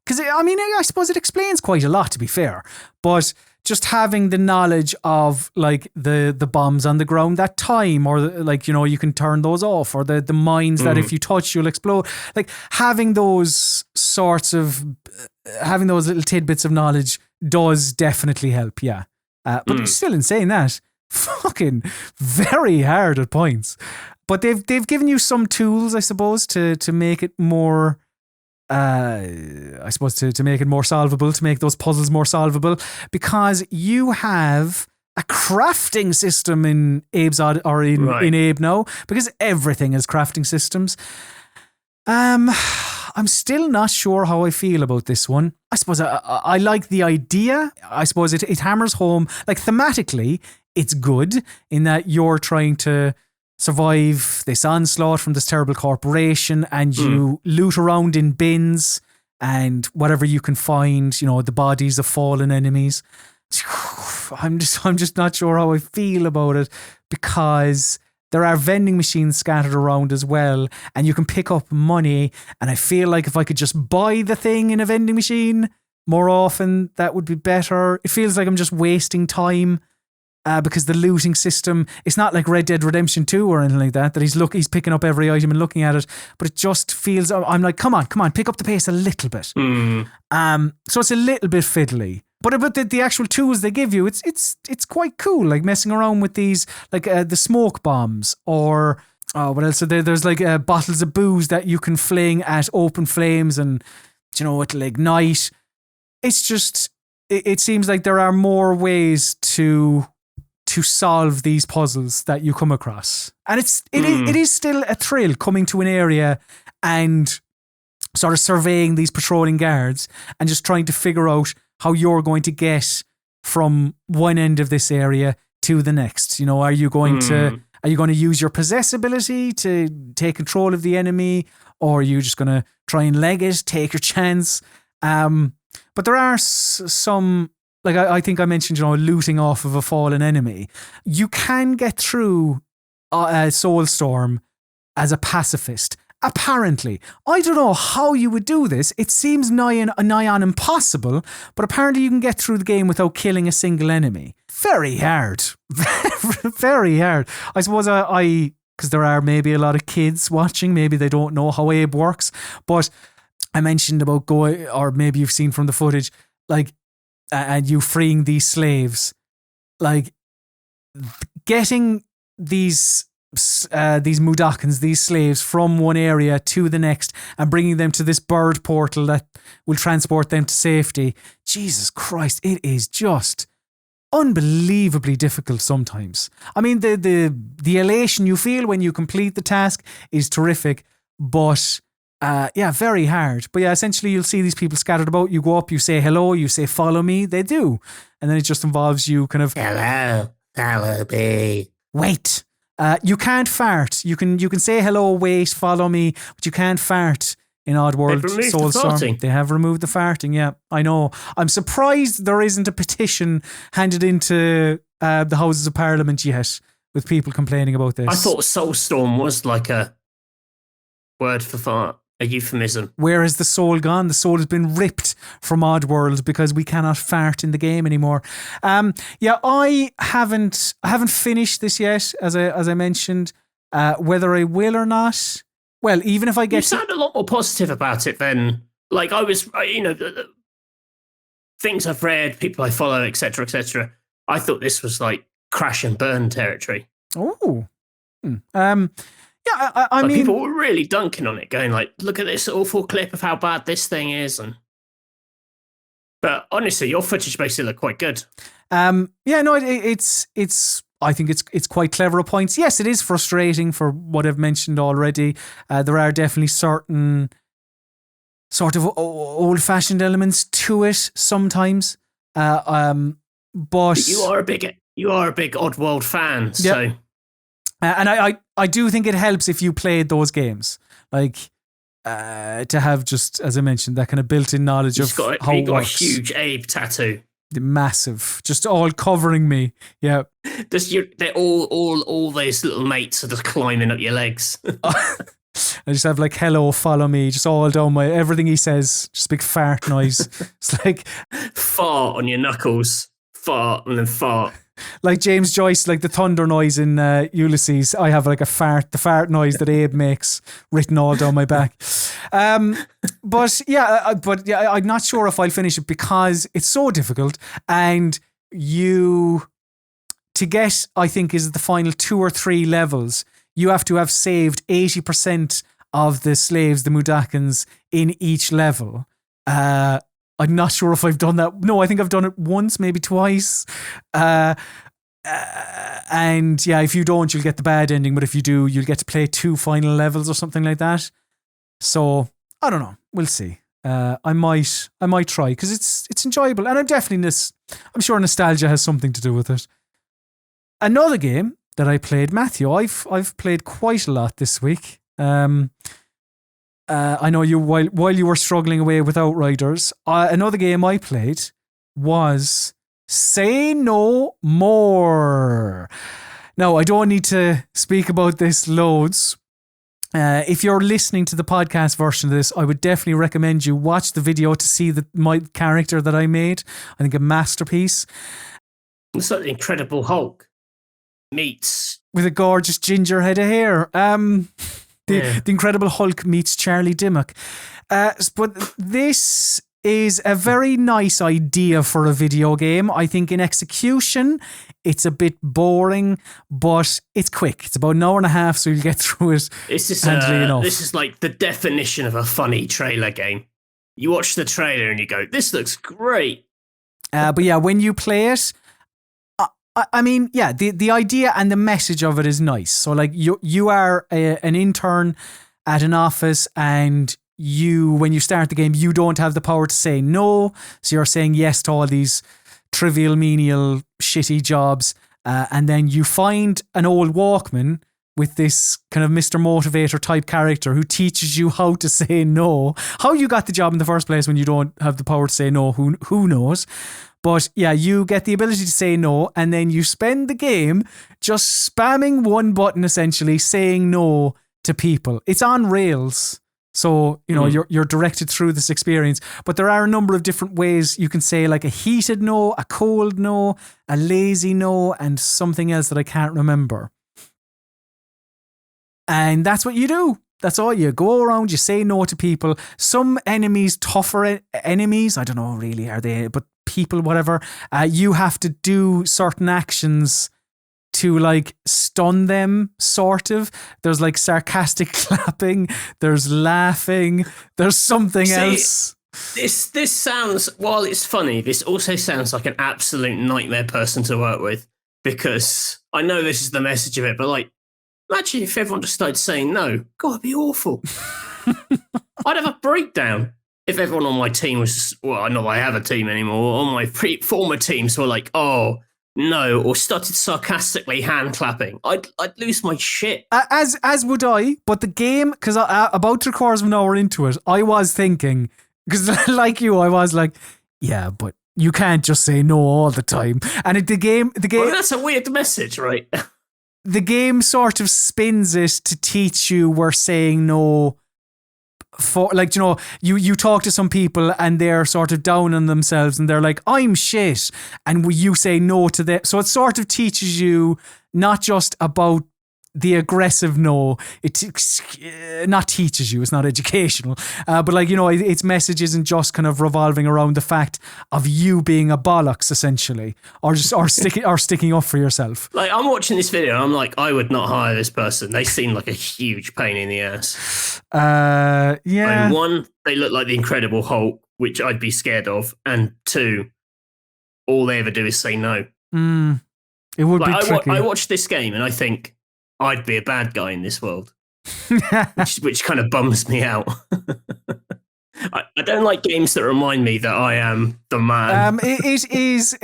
Because, I mean, I suppose it explains quite a lot, to be fair. But just having the knowledge of, like, the bombs on the ground that time, or, like, you know, you can turn those off, or the mines that if you touch, you'll explode. Like, having those little tidbits of knowledge does definitely help, yeah. But still in saying that, fucking very hard at points. But they've given you some tools, I suppose, to make it more... to make it more solvable, to make those puzzles more solvable, because you have a crafting system in Abe's in Abe now, because everything is crafting systems. I'm still not sure how I feel about this one. I suppose I like the idea. I suppose it hammers home, like thematically, it's good in that you're trying to survive this onslaught from this terrible corporation, and you loot around in bins and whatever you can find, you know, the bodies of fallen enemies. I'm just not sure how I feel about it, because there are vending machines scattered around as well, and you can pick up money, and I feel like if I could just buy the thing in a vending machine more often, that would be better. It feels like I'm just wasting time. Because the looting system, it's not like Red Dead Redemption 2 or anything like that he's picking up every item and looking at it, but it just feels, I'm like, come on, pick up the pace a little bit. So it's a little bit fiddly. But the actual tools they give you, it's quite cool, like messing around with these, like the smoke bombs, or what else? So there's like bottles of booze that you can fling at open flames, and you know, it'll ignite. It's just, it seems like there are more ways to solve these puzzles that you come across. And it is still a thrill coming to an area and sort of surveying these patrolling guards and just trying to figure out how you're going to get from one end of this area to the next. You know, are you going to use your possess ability to take control of the enemy, or are you just going to try and leg it, take your chance? But there are some... Like I think I mentioned, you know, looting off of a fallen enemy. You can get through Soulstorm as a pacifist. Apparently. I don't know how you would do this. It seems nigh on impossible, but apparently you can get through the game without killing a single enemy. Very hard. Very hard. I suppose because there are maybe a lot of kids watching, maybe they don't know how Abe works, but I mentioned about going, or maybe you've seen from the footage, like, and you freeing these slaves, like getting these Mudokons, these slaves, from one area to the next and bringing them to this bird portal that will transport them to safety. Jesus Christ, it is just unbelievably difficult sometimes. I mean, the elation you feel when you complete the task is terrific, but yeah, very hard. But yeah, essentially you'll see these people scattered about. You go up, you say hello, you say follow me, they do. And then it just involves you kind of... Hello, follow me. Wait. You can't fart. You can say hello, wait, follow me, but you can't fart in Oddworld Soulstorm. They have removed the farting, yeah. I know. I'm surprised there isn't a petition handed into the Houses of Parliament yet with people complaining about this. I thought Soulstorm was like a word for fart. A euphemism. Where is the soul gone? The soul has been ripped from Oddworld because we cannot fart in the game anymore. Yeah, I haven't finished this yet, as I mentioned. Whether I will or not, well, even if I get... You sound a lot more positive about it than, like, I was, you know, the things I've read, people I follow, etc., etc. I thought this was like crash and burn territory. Oh. Yeah, I mean... People were really dunking on it, going like, look at this awful clip of how bad this thing is. But honestly, your footage makes it look quite good. Yeah, no, it's I think it's quite clever at points. Yes, it is frustrating for what I've mentioned already. There are definitely certain sort of old-fashioned elements to it sometimes. But you are a big Oddworld fan, so and I do think it helps if you played those games, like to have, just as I mentioned, that kind of built-in knowledge of how it works. A huge Abe tattoo. Massive, just all covering me. Yeah, they're all those little mates are just climbing up your legs. I just have like "hello, follow me," just all down my everything he says. Just big fart noise. It's like fart on your knuckles, fart and then fart. Like James Joyce, like the thunder noise in Ulysses. I have like the fart noise that Abe makes written all down my back. But I'm not sure if I'll finish it because it's so difficult, and to get, I think, is the final 2 or 3 levels, you have to have saved 80% of the slaves, the Mudakans, in each level. I'm not sure if I've done that. No, I think I've done it once, maybe twice. And yeah, if you don't, you'll get the bad ending. But if you do, you'll get to play 2 final levels or something like that. So I don't know. We'll see. I might try because it's enjoyable, and I'm sure nostalgia has something to do with it. Another game that I played, Matthew, I've played quite a lot this week. I know you while you were struggling away with Outriders, another game I played was Say No More. Now, I don't need to speak about this loads. If you're listening to the podcast version of this, I would definitely recommend you watch the video to see my character that I made. I think a masterpiece. It's like the Incredible Hulk meets with a gorgeous ginger head of hair. The Incredible Hulk meets Charlie Dimmock. But this is a very nice idea for a video game. I think in execution, it's a bit boring, but it's quick. It's about an hour and a half, so you'll get through it handily enough. This is like the definition of a funny trailer game. You watch the trailer and you go, this looks great. But yeah, when you play it, I mean, yeah, the idea and the message of it is nice. So like you are an intern at an office, and when you start the game, you don't have the power to say no. So you're saying yes to all these trivial, menial, shitty jobs. And then you find an old Walkman with this kind of Mr. Motivator type character who teaches you how to say no. How you got the job in the first place when you don't have the power to say no, who knows? But yeah, you get the ability to say no, and then you spend the game just spamming one button, essentially saying no to people. It's on rails. So, you know, you're directed through this experience. But there are a number of different ways you can say, like a heated no, a cold no, a lazy no, and something else that I can't remember. And that's what you do. That's all. You go around, you say no to people. Some enemies, tougher enemies, I don't know really, are they, but people, whatever, you have to do certain actions to like stun them, sort of. There's like sarcastic clapping, there's laughing, there's something else. This sounds, while it's funny, this also sounds like an absolute nightmare person to work with, because I know this is the message of it, but like, imagine if everyone just started saying no. God, it'd be awful. I'd have a breakdown if everyone on my team was, well, not that I have a team anymore, on my former teams were like, oh, no, or started sarcastically hand clapping. I'd lose my shit. As would I, but the game, because about 3/4 of an hour into it, I was thinking, because like you, I was like, yeah, but you can't just say no all the time. And the game. Well, that's a weird message, right? The game sort of spins it to teach you we're saying no for, like, you know, you talk to some people and they're sort of down on themselves and they're like, I'm shit, and you say no to them. So it sort of teaches you not just about the aggressive no, it not teaches you, it's not educational, but like, you know, its message isn't just kind of revolving around the fact of you being a bollocks, essentially, or sticking up for yourself. Like, I'm watching this video and I'm like, I would not hire this person. They seem like a huge pain in the ass. Yeah. I mean, 1, they look like the Incredible Hulk, which I'd be scared of, and 2, all they ever do is say no. It would be tricky. I watch this game and I think I'd be a bad guy in this world, which kind of bums me out. I don't like games that remind me that I am the man. It's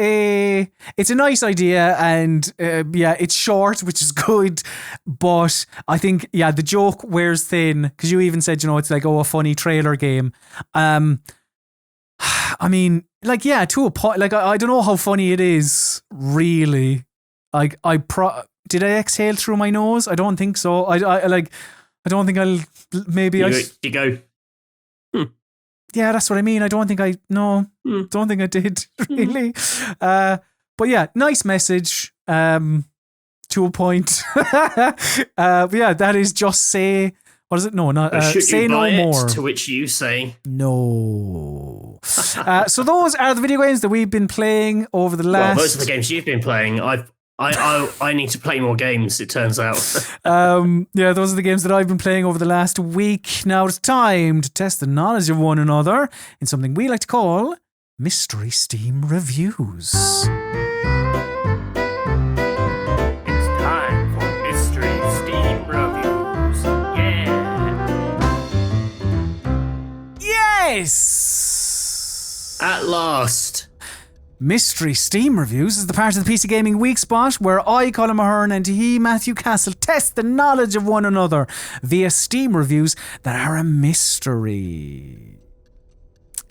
a nice idea, and it's short, which is good. But I think the joke wears thin, because you even said it's like a funny trailer game. I mean, like to a point. Like I don't know how funny it is really. Like did I exhale through my nose? I don't think so. I don't think I'll maybe. You go. Yeah, that's what I mean. I don't think don't think I did really. But nice message to a point. But that is just say, what is it? No, not say no more. To which you say no. So those are the video games that we've been playing over the last. Well, those are the games you've been playing. I need to play more games, it turns out. Those are the games that I've been playing over the last week. Now it's time to test the knowledge of one another in something we like to call Mystery Steam Reviews. It's time for Mystery Steam Reviews. Yeah! Yes! At last. Mystery Steam Reviews is the part of the PC Gaming Weekspot where I, Colin Mahern, and he, Matthew Castle, test the knowledge of one another via Steam reviews that are a mystery.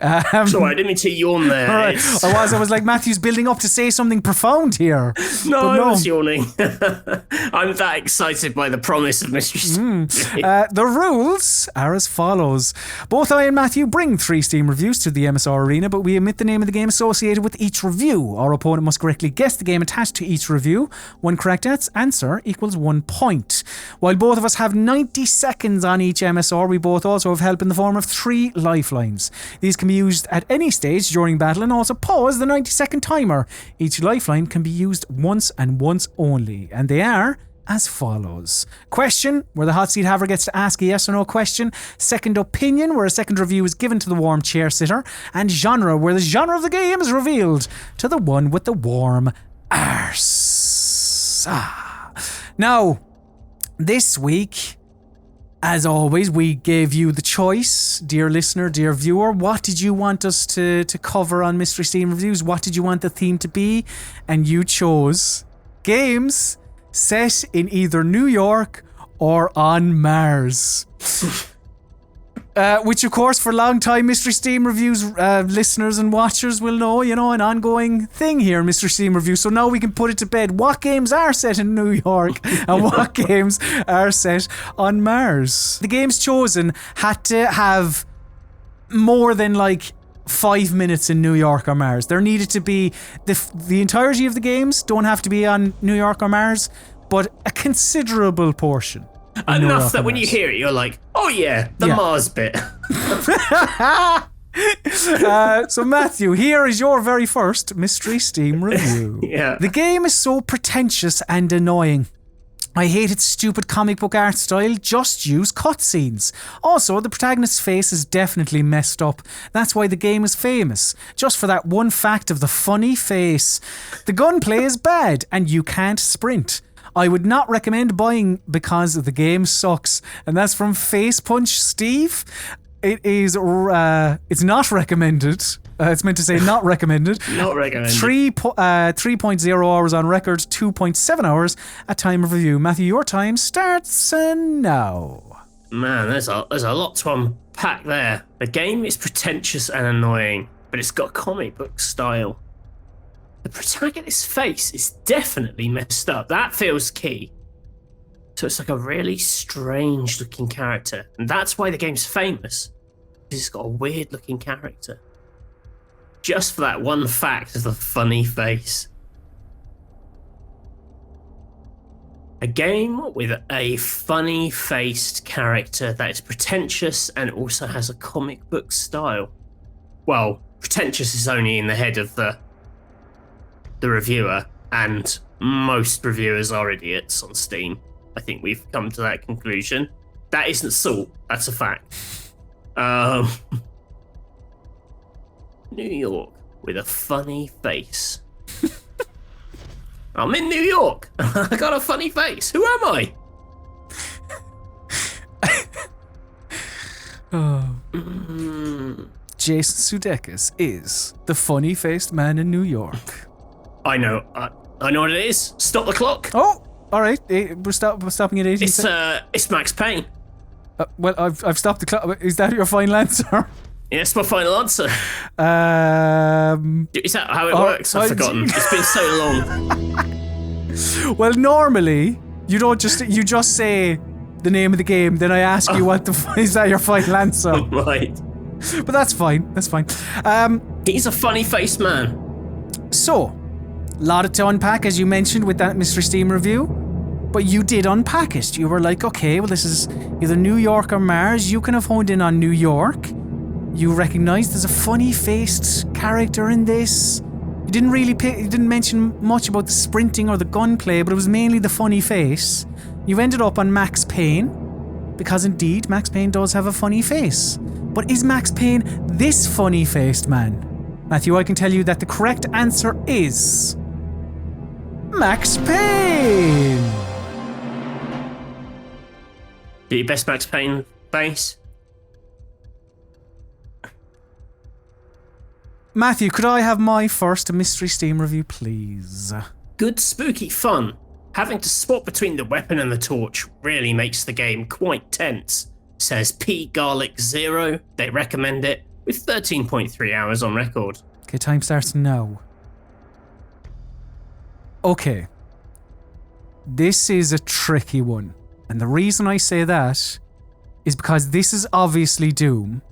Sorry, I didn't mean to yawn there. Right. I was like, Matthew's building up to say something profound here. No, I was yawning. I'm that excited by the promise of Mystery Steam. The rules are as follows. Both I and Matthew bring 3 Steam reviews to the MSR arena, but we omit the name of the game associated with each review. Our opponent must correctly guess the game attached to each review. One correct answer equals 1 point. While both of us have 90 seconds on each MSR, we both also have help in the form of 3 lifelines. These can be used at any stage during battle and also pause the 90-second timer. Each lifeline can be used once and once only, and they are as follows. Question, where the hot seat haver gets to ask a yes or no question. Second opinion, where a second review is given to the warm chair sitter. And genre, where the genre of the game is revealed to the one with the warm arse. Now, this week, as always, we gave you the choice, dear listener, dear viewer. What did you want us to cover on Mystery Steam Reviews? What did you want the theme to be? And you chose games set in either New York or on Mars. Which, of course, for long-time Mystery Steam Reviews listeners and watchers will know, an ongoing thing here in Mystery Steam Reviews. So now we can put it to bed. What games are set in New York and what games are set on Mars? The games chosen had to have more than 5 minutes in New York or Mars. There needed to be the entirety of the games don't have to be on New York or Mars, but a considerable portion. Enough that when you hear it, you're like, oh yeah, the Mars bit. So Matthew, here is your very first Mystery Steam review. The game is so pretentious and annoying. I hate its stupid comic book art style. Just use cutscenes. Also, the protagonist's face is definitely messed up. That's why the game is famous. Just for that one fact of the funny face. The gunplay is bad and you can't sprint. I would not recommend buying because the game sucks. And that's from Face Punch Steve. It is, it's not recommended. It's meant to say not recommended. Not recommended. 3.0 hours on record, 2.7 hours at time of review. Matthew, your time starts now. Man, there's a lot to unpack there. The game is pretentious and annoying, but it's got comic book style. The protagonist's face is definitely messed up. That feels key. So it's like a really strange looking character. And that's why the game's famous. Because it's got a weird looking character. Just for that one fact of the funny face. A game with a funny faced character that is pretentious and also has a comic book style. Well, pretentious is only in the head of the reviewer, and most reviewers are idiots on Steam. I think we've come to that conclusion. That isn't salt, that's a fact. New York with a funny face. I'm in New York. I got a funny face. Who am I? Jason Sudeikis is the funny-faced man in New York. I know what it is. Stop the clock. Oh, all right. We're stopping at 18. It's Max Payne. Well, I've stopped the clock. Is that your final answer? Yeah, it's my final answer. Is that how it works? I've forgotten. It's been so long. Well, normally you just say the name of the game, then I ask you is that your final answer? Right. But that's fine. That's fine. He's a funny-faced man. So, a lot to unpack, as you mentioned, with that Mystery Steam review. But you did unpack it. You were like, okay, well, this is either New York or Mars. You kind of honed in on New York. You recognised there's a funny-faced character in this. You didn't mention much about the sprinting or the gunplay, but it was mainly the funny face. You ended up on Max Payne, because indeed, Max Payne does have a funny face. But is Max Payne this funny-faced man? Matthew, I can tell you that the correct answer is Max Payne. The best Max Payne face? Matthew, could I have my first Mystery Steam review, please? Good spooky fun. Having to swap between the weapon and the torch really makes the game quite tense, says P Garlic 0. They recommend it, with 13.3 hours on record. Okay, time starts now. Okay. This is a tricky one. And the reason I say that is because this is obviously Doom.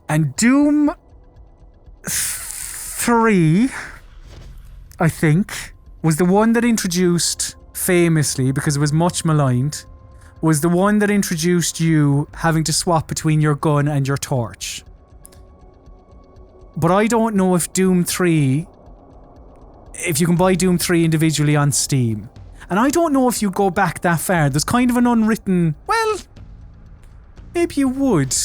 And Doom 3, I think, was the one that introduced, famously, because it was much maligned, was the one that introduced you having to swap between your gun and your torch. But I don't know if Doom 3, if you can buy Doom 3 individually on Steam. And I don't know if you go back that far. There's kind of an unwritten, well, maybe you would.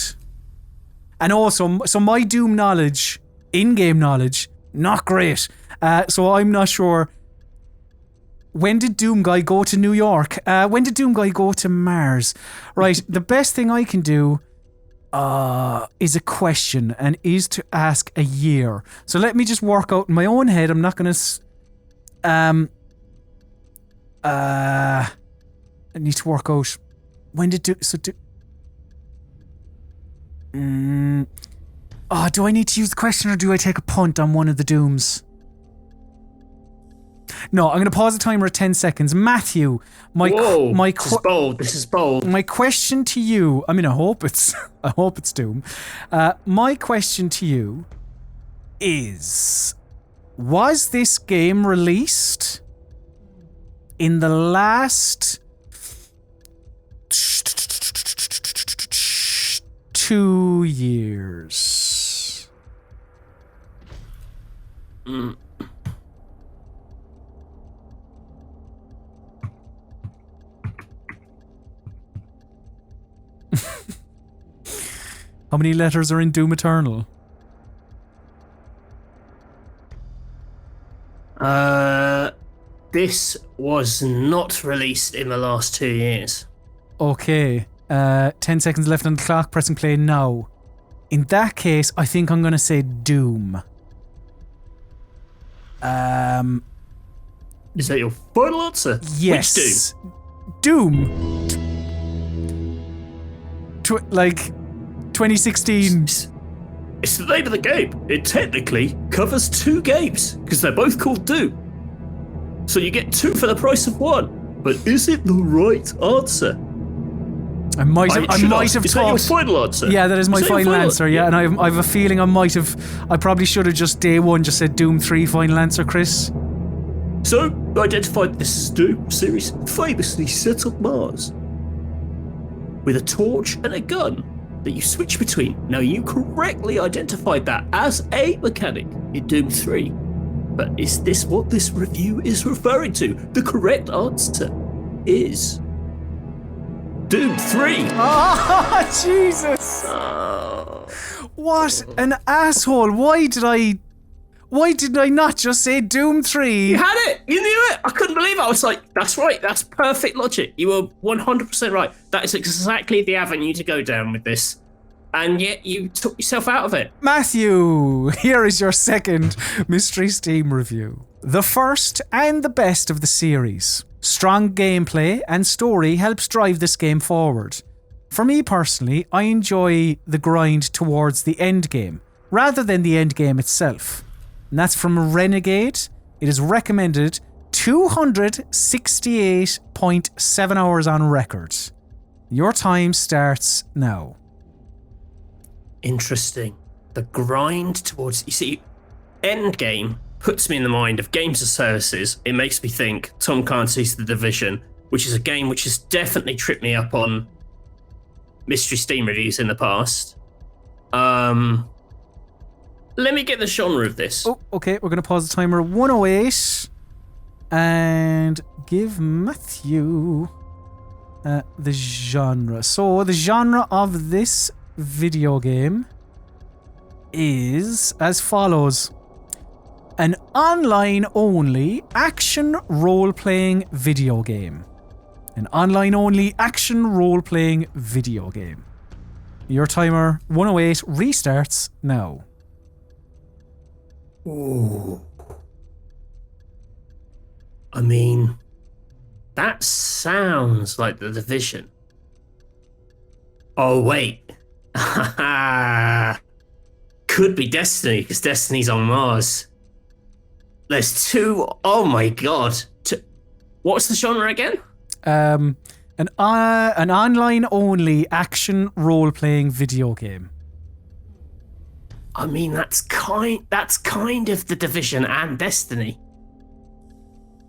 And also, so my Doom knowledge, in-game knowledge, not great. So I'm not sure. When did Doom Guy go to New York? When did Doom Guy go to Mars? Right, the best thing I can do is a question and is to ask a year. So let me just work out in my own head. I'm not going to... I need to work out... When did Doom... do I need to use the question or do I take a punt on one of the Dooms? No, I'm going to pause the timer at 10 seconds. Matthew, this is bold. This is bold. My question to you, I mean, I hope it's Doom. My question to you is, was this game released in the last 2 years? How many letters are in Doom Eternal? This was not released in the last 2 years. Okay. 10 seconds left on the clock. Pressing play now. In that case, I think I'm going to say Doom. Is that your final answer? Yes. Which Doom? 2016. It's the name of the game. It technically covers 2 games because they're both called Doom. So you get 2 for the price of 1. But is it the right answer? I might have Is that your final answer? Yeah, that is my final answer. Yeah, and I have a feeling I probably should have just day one just said Doom 3 final answer, Chris. So, identified this as Doom series famously set on Mars with a torch and a gun that you switch between. Now, you correctly identified that as a mechanic in Doom 3. But is this what this review is referring to? The correct answer is Doom 3. Oh, Jesus. What an asshole. Why did I Why did I not just say Doom 3? You had it. You knew it. I couldn't believe it. I was like, that's right. That's perfect logic. You were 100% right. That is exactly the avenue to go down with this. And yet you took yourself out of it. Matthew, here is your second Mystery Steam review. The first and the best of the series. Strong gameplay and story helps drive this game forward. For me personally, I enjoy the grind towards the end game, rather than the end game itself. And that's from Renegade. It is recommended 268.7 hours on record. Your time starts now. Interesting. The grind towards... You see, Endgame puts me in the mind of games as services. It makes me think Tom Clancy's The Division, which is a game which has definitely tripped me up on Mystery Steam reviews in the past. Let me get the genre of this. Oh, okay. We're going to pause the timer at 108 and give Matthew the genre. So the genre of this video game is as follows. An online-only action role-playing video game. An online-only action role-playing video game. Your timer, 108, restarts now. Ooh. I mean, that sounds like The Division. Oh, wait. Could be Destiny, because Destiny's on Mars. There's two. Oh my god. What's the genre again? An online-only action role-playing video game. I mean, that's kind of The Division and Destiny.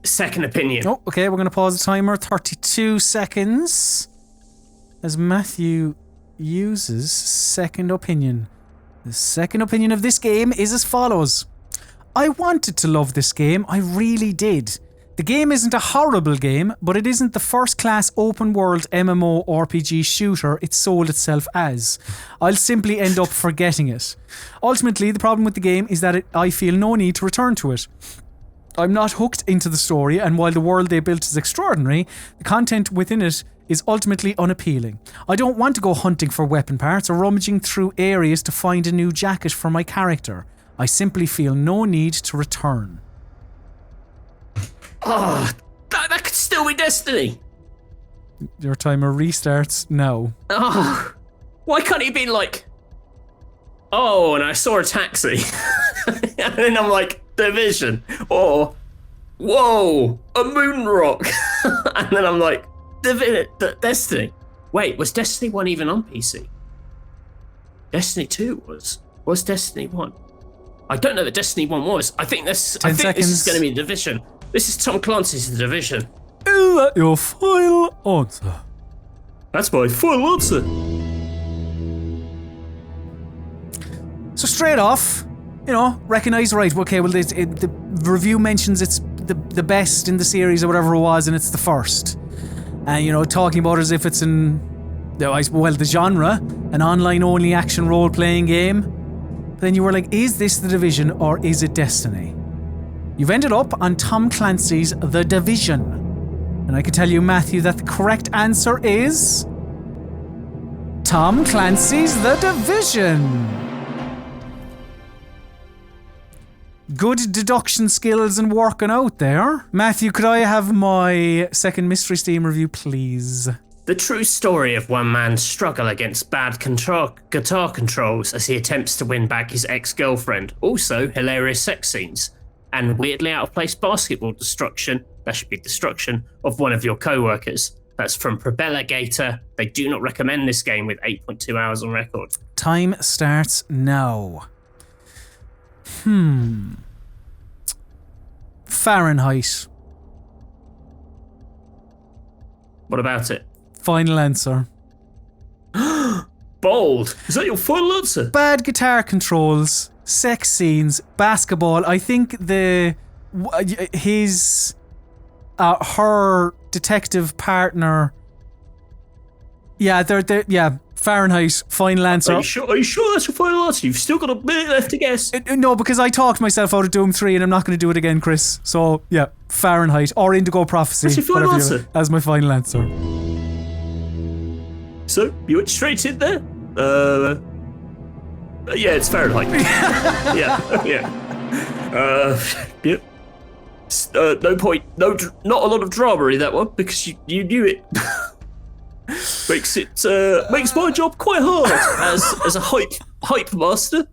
Second opinion. Oh, okay, we're going to pause the timer. 32 seconds. As Matthew uses second opinion. The second opinion of this game is as follows. I wanted to love this game. I really did. The game isn't a horrible game, but it isn't the first-class open-world MMORPG shooter it sold itself as. I'll simply end up forgetting it. Ultimately, the problem with the game is that I feel no need to return to it. I'm not hooked into the story, and while the world they built is extraordinary, the content within it is ultimately unappealing. I don't want to go hunting for weapon parts or rummaging through areas to find a new jacket for my character. I simply feel no need to return. Oh, that could still be Destiny. Your timer restarts now. Oh, why can't he be like, oh, and I saw a taxi. And then I'm like, Division. Or, whoa, a moon rock. And then I'm like, Destiny. Wait, was Destiny 1 even on PC? Destiny 2 was Destiny 1. I don't know that Destiny 1 was. I think this is going to be Division. This is Tom Clancy's The Division. Is that your final answer? That's my final answer. So straight off, recognise, right, okay, well, the review mentions it's the best in the series or whatever it was, and it's the first. And, talking about it as if it's the genre, an online-only action role-playing game. But then you were like, is this The Division or is it Destiny? You've ended up on Tom Clancy's The Division. And I can tell you, Matthew, that the correct answer is... Tom Clancy's The Division. Good deduction skills and working out there. Matthew, could I have my second Mystery Steam review, please? The true story of one man's struggle against bad guitar controls as he attempts to win back his ex-girlfriend. Also, hilarious sex scenes. And weirdly out-of-place basketball destruction, that should be destruction, of one of your co-workers. That's from Propeller Gator. They do not recommend this game with 8.2 hours on record. Time starts now. Fahrenheit. What about it? Final answer. Bold. Is that your final answer? Bad guitar controls, sex scenes, basketball. I think her detective partner. Yeah, Fahrenheit, final answer. Are you sure that's your final answer? You've still got a minute left to guess. No, because I talked myself out of Doom 3 and I'm not going to do it again, Chris. So, yeah, Fahrenheit or Indigo Prophecy. That's your final answer? As my final answer. So, you went straight in there? Yeah, it's Fahrenheit. yeah. Yep. No point. Not a lot of drama in that one because you knew it. Makes my job quite hard as a hype master.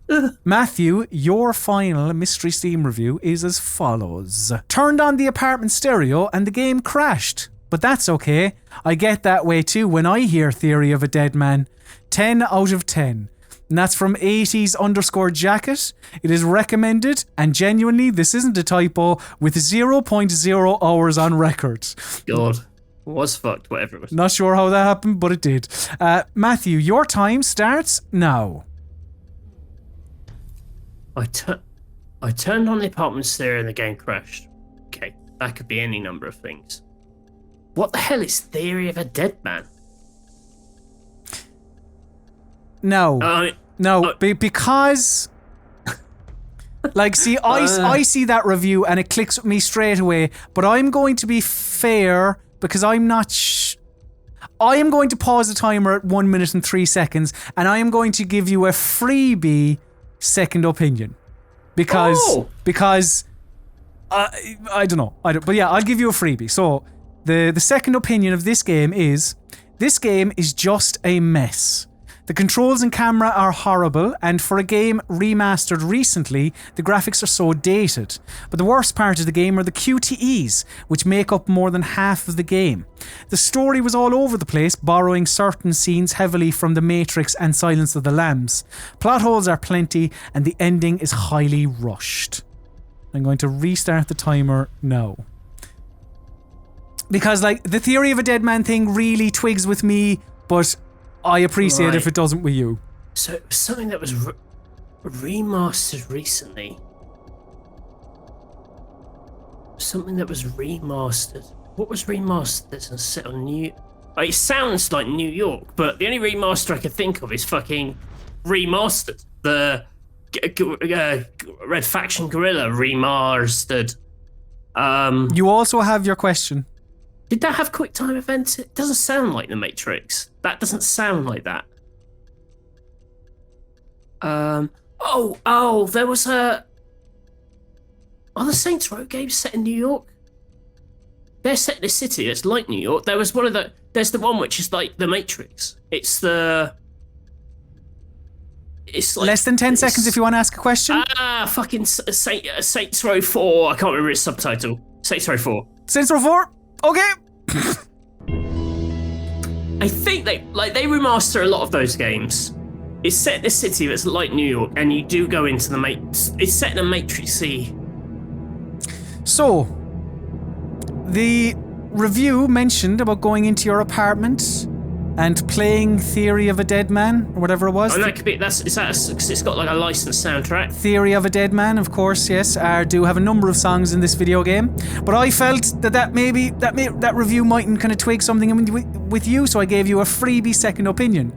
Matthew, your final Mystery Steam review is as follows. Turned on the apartment stereo and the game crashed. But that's okay. I get that way too when I hear Theory of a Dead Man. 10 out of 10. And that's from 80s_jacket. It is recommended, and genuinely, this isn't a typo, with 0.0 hours on record. God. Was fucked, whatever it was. Not sure how that happened, but it did. Matthew, your time starts now. I turned on the apartment stereo and the game crashed. Okay, that could be any number of things. What the hell is Theory of a Dead Man? No. Because... Like, see, I see that review and it clicks with me straight away, but I'm going to be fair... Because I'm not... I am going to pause the timer at 1 minute and 3 seconds, and I am going to give you a freebie second opinion. Because I don't know. But yeah, I'll give you a freebie. So, the second opinion of this game is just a mess. The controls and camera are horrible, and for a game remastered recently, the graphics are so dated. But the worst part of the game are the QTEs, which make up more than half of the game. The story was all over the place, borrowing certain scenes heavily from The Matrix and Silence of the Lambs. Plot holes are plenty, and the ending is highly rushed. I'm going to restart the timer now. Because, like, the Theory of a Dead Man thing really twigs with me, but... I appreciate if it doesn't with you. So it was something that was remastered recently. Something that was remastered. What was remastered that's set on New... It sounds like New York, but the only remaster I could think of is fucking Remastered. The Red Faction Guerrilla Remastered. You also have your question. Did that have quick time events? It doesn't sound like The Matrix. That doesn't sound like that. There was a... Are the Saints Row games set in New York? They're set in a city that's like New York. There was one of the... There's the one which is like The Matrix. It's the... It's like... Less than 10 seconds if you want to ask a question. Fucking Saints Row 4. I can't remember its subtitle. Saints Row 4. Saints Row 4? Okay. I think they remaster a lot of those games. It's set in a city that's like New York, and you do go into the It's set in a Matrix-y. So, the review mentioned about going into your apartment and playing Theory of a Dead Man, or whatever it was. Oh, that could be. It's got like a licensed soundtrack. Theory of a Dead Man, of course, yes, do have a number of songs in this video game. But I felt that review mightn't kind of twig something with you, so I gave you a freebie second opinion,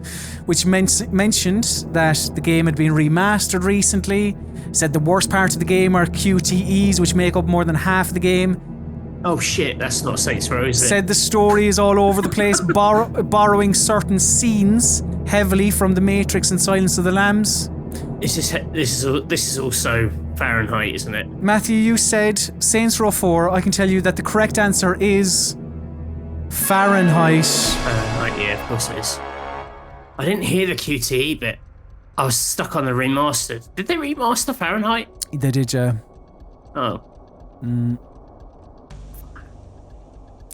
which mentioned that the game had been remastered recently. Said the worst parts of the game are QTEs, which make up more than half the game. Oh shit, that's not Saints Row, is it? Said the story is all over the place, borrowing certain scenes heavily from The Matrix and Silence of the Lambs. This is also Fahrenheit, isn't it? Matthew, you said Saints Row 4. I can tell you that the correct answer is Fahrenheit. Fahrenheit, yeah, of course it is. I didn't hear the QTE bit. I was stuck on the remastered. Did they remaster Fahrenheit? They did, yeah. Oh.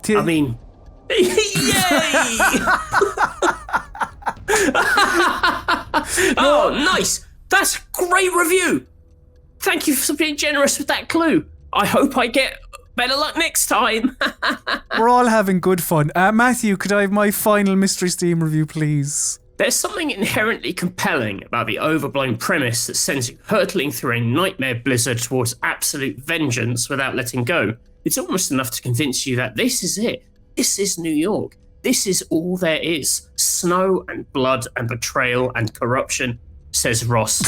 I mean, yay! Oh, nice! That's a great review! Thank you for being generous with that clue. I hope I get better luck next time. We're all having good fun. Matthew, could I have my final Mystery Steam review, please? There's something inherently compelling about the overblown premise that sends you hurtling through a nightmare blizzard towards absolute vengeance without letting go. It's almost enough to convince you that this is it. This is New York. This is all there is. Snow and blood and betrayal and corruption, says Ross.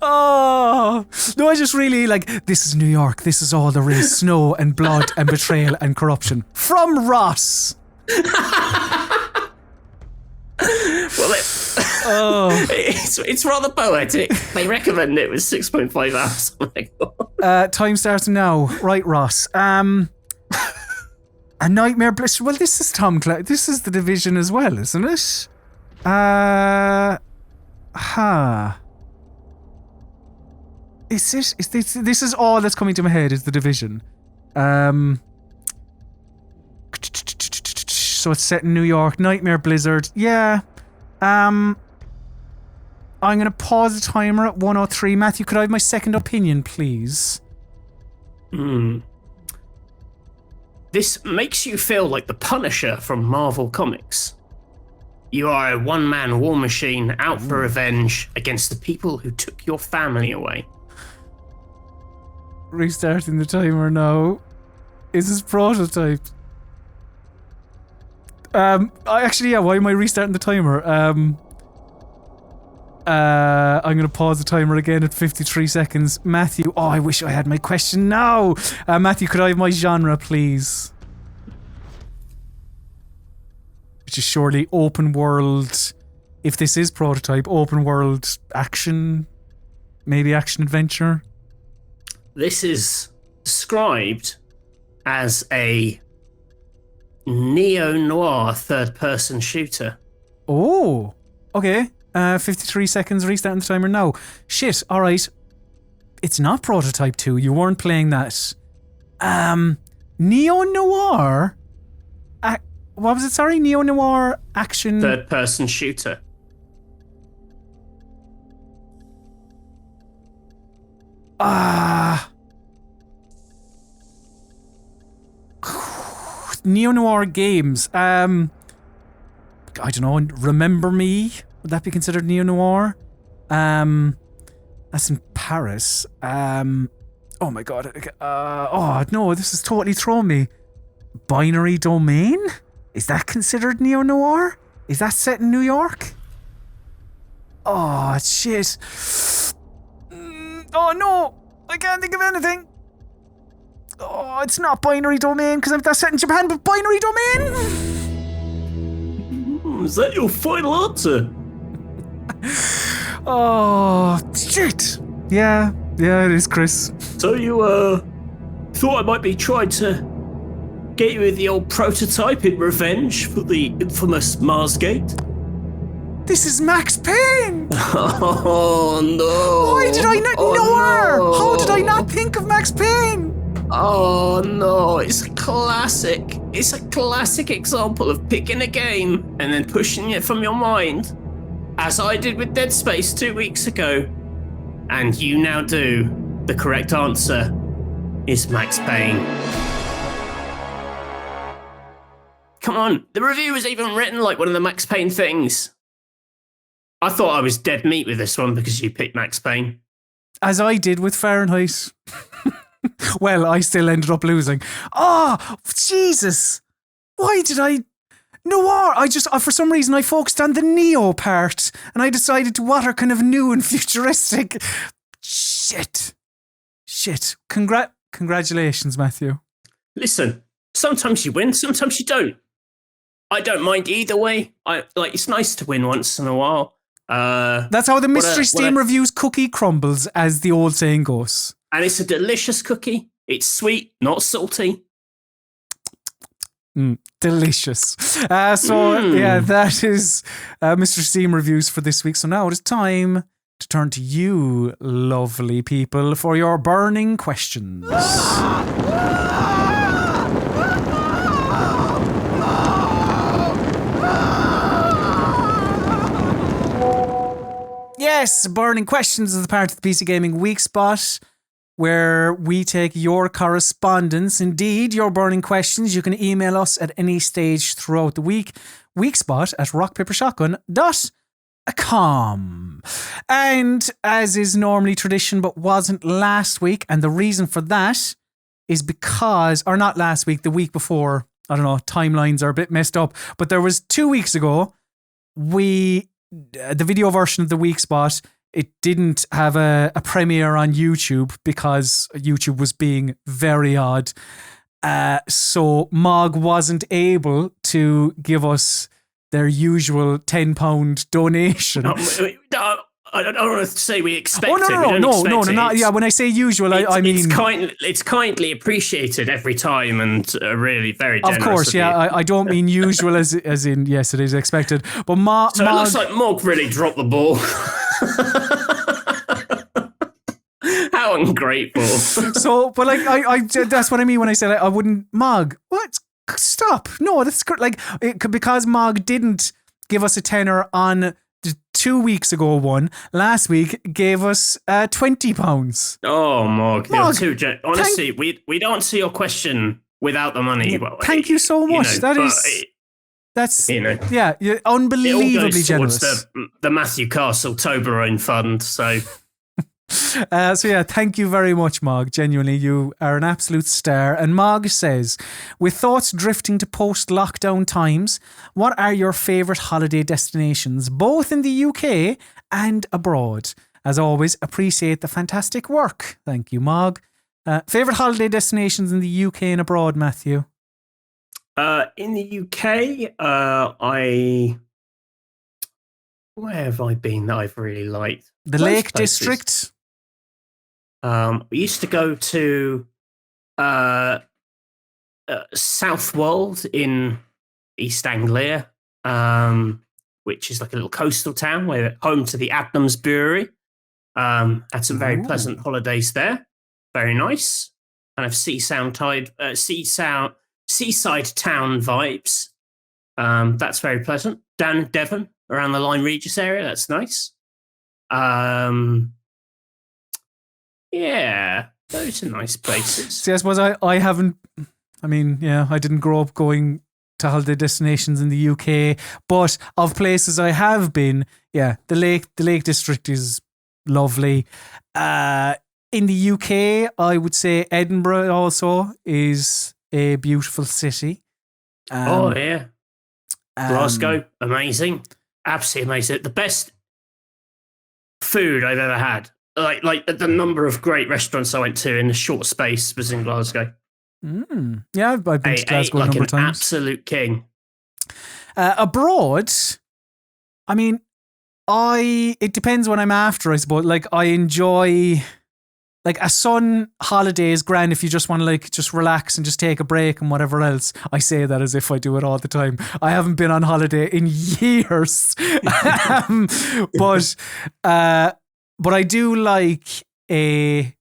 Oh no! I just really like. This is New York. This is all there is: snow and blood and betrayal and corruption. From Ross. Well, it's rather poetic. They recommend it was 6.5 hours. Time starts now. Right, Ross. A Nightmare Bliss. Well, this is Tom Clancy. This is The Division as well, isn't it? Is it? This is all that's coming to my head is The Division. So it's set in New York. Nightmare Blizzard. Yeah. I'm going to pause the timer at 1:03. Matthew, could I have my second opinion, please? This makes you feel like the Punisher from Marvel Comics. You are a one-man war machine out for revenge against the people who took your family away. Restarting the timer now. Is this prototype? Why am I restarting the timer? I'm going to pause the timer again at 53 seconds. Matthew, I wish I had my question now. Matthew, could I have my genre, please? Which is surely open world. If this is prototype, open world action, maybe action adventure. This is described as a neo-noir third-person shooter. Oh, okay. 53 seconds, restarting the timer now. Shit, alright. It's not Prototype 2, you weren't playing that. Neo-noir? What was it, sorry? Neo-noir action... Third-person shooter. Neo-noir games. I don't know. Remember Me? Would that be considered neo-noir? That's in Paris. Oh my god. Oh no, this is totally throwing me. Binary Domain? Is that considered neo-noir? Is that set in New York? Oh shit. Oh no! I can't think of anything. Oh, it's not Binary Domain because that's set in Japan, but Binary Domain? Is that your final answer? Oh, shit. Yeah, it is, Chris. So you, thought I might be trying to get you with the old Prototype in revenge for the infamous Marsgate? This is Max Payne! Oh, no. Why did I not know her? How did I not think of Max Payne? Oh no, it's a classic. It's a classic example of picking a game and then pushing it from your mind, as I did with Dead Space 2 weeks ago. And you now do. The correct answer is Max Payne. Come on, the review was even written like one of the Max Payne things. I thought I was dead meat with this one because you picked Max Payne. As I did with Fahrenheit. Well, I still ended up losing. Oh, Jesus. Why did I... Noir. For some reason, I focused on the Neo part, and I decided what are kind of new and futuristic. Shit. Congratulations, Matthew. Listen, sometimes you win, sometimes you don't. I don't mind either way. It's nice to win once in a while. That's how the Mystery Steam Reviews cookie crumbles, as the old saying goes. And it's a delicious cookie. It's sweet, not salty. Delicious. Yeah, that is Mr. Steam Reviews for this week. So now it is time to turn to you, lovely people, for your burning questions. Yes, burning questions is the part of the PC Gaming Weekspot, where we take your correspondence, indeed, your burning questions. You can email us at any stage throughout the week. Weekspot at rockpapershotgun.com. And as is normally tradition, but wasn't last week, and the reason for that is because, or not last week, the week before, I don't know, timelines are a bit messed up, but there was 2 weeks ago, the video version of the Weekspot, it didn't have a premiere on YouTube because YouTube was being very odd. So Mog wasn't able to give us their usual £10 donation. I don't want to say we expect it. No, not, yeah. When I say usual, I mean it's kindly appreciated every time, and really very generous. Of course, yeah. I don't mean usual as in yes, it is expected. But so it looks like Mog really dropped the ball. How ungrateful. So, but like I that's what I mean when I said I wouldn't. Mog, what? Stop! No, that's like because Mog didn't give us a tenner on the 2 weeks ago one. Last week gave us £20. Oh, Mog, you're too honestly, we'd answer your question without the money. Well, thank you so much. That's yeah, you're unbelievably generous. The Matthew Castle Toblerone Fund. So. So yeah, thank you very much, Mog. Genuinely, you are an absolute star. And Mog says, with thoughts drifting to post-lockdown times, what are your favourite holiday destinations, both in the UK and abroad? As always, appreciate the fantastic work. Thank you, Mog. Favourite holiday destinations in the UK and abroad, Matthew? In the UK, where have I been that I've really liked? The Lake District. We used to go to Southwold in East Anglia, which is like a little coastal town. We're home to the Adnams Brewery. Had some very pleasant holidays there. Very nice. Kind of seaside town vibes. That's very pleasant. Down in Devon, around the Lyme Regis area. That's nice. Yeah, those are nice places. See, I suppose I haven't. I mean, yeah, I didn't grow up going to holiday destinations in the UK, but of places I have been, yeah, the Lake District is lovely. In the UK, I would say Edinburgh also is a beautiful city. Oh yeah, Glasgow, amazing, absolutely amazing. The best food I've ever had. Like the number of great restaurants I went to in a short space was in Glasgow. Yeah, I've been to Glasgow a number of times. Absolute king. Abroad, I mean, it depends what I'm after, I suppose. Like, I enjoy, like, a sun holiday is grand if you just want to, like, just relax and just take a break and whatever else. I say that as if I do it all the time. I haven't been on holiday in years. But I do like I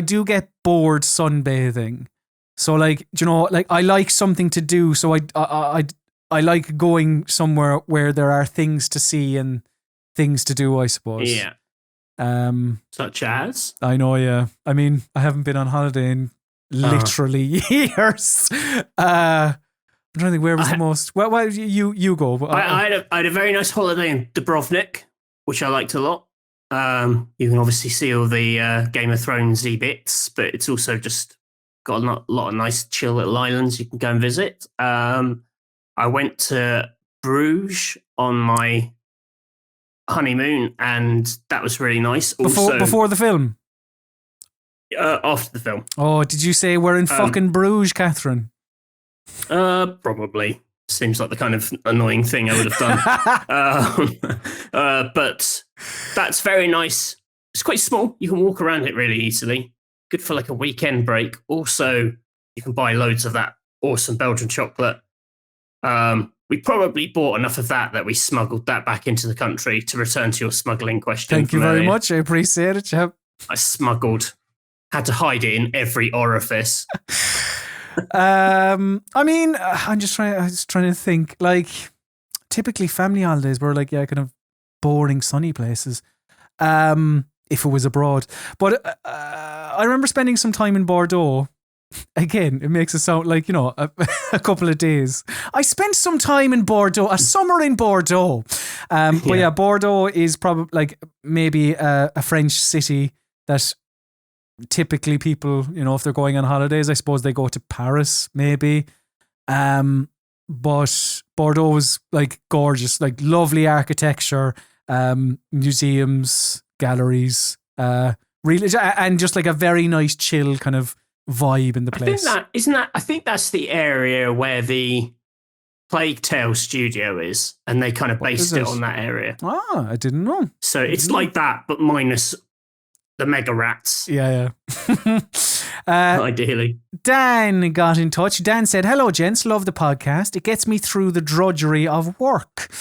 do get bored sunbathing. So like, you know, like I like something to do. So I like going somewhere where there are things to see and things to do, I suppose. Yeah. Such as? I know, yeah. I mean, I haven't been on holiday in literally years. I'm trying to think where was the most. Well, you go. I had a very nice holiday in Dubrovnik, which I liked a lot. You can obviously see all the Game of Thrones-y bits, but it's also just got a lot of nice chill little islands you can go and visit. I went to Bruges on my honeymoon, and that was really nice. Before the film? After the film. Oh, did you say we're in fucking Bruges, Catherine? Probably. Seems like the kind of annoying thing I would have done. But that's very nice. It's quite small. You can walk around it really easily. Good for like a weekend break. Also, you can buy loads of that awesome Belgian chocolate. We probably bought enough of that we smuggled that back into the country, to return to your smuggling question. Thank you very much. I appreciate it, chap. I smuggled. Had to hide it in every orifice. I mean, I was just trying to think. Like, typically family holidays were like, yeah, kind of boring sunny places. If it was abroad, but I remember spending some time in Bordeaux again, it makes it sound like, a couple of days. I spent some time in Bordeaux, a summer in Bordeaux. But yeah, Bordeaux is probably like maybe a French city that typically people, if they're going on holidays, I suppose they go to Paris maybe. But Bordeaux is like gorgeous, like lovely architecture, museums, galleries, really, and just like a very nice chill kind of vibe in the place. I think that's the area where the Plague Tale studio is, and they kind of based it on that area. Ah, I didn't know. So it's like that, but minus the mega rats. Yeah. Ideally. Dan got in touch. Dan said, "Hello, gents. Love the podcast. It gets me through the drudgery of work."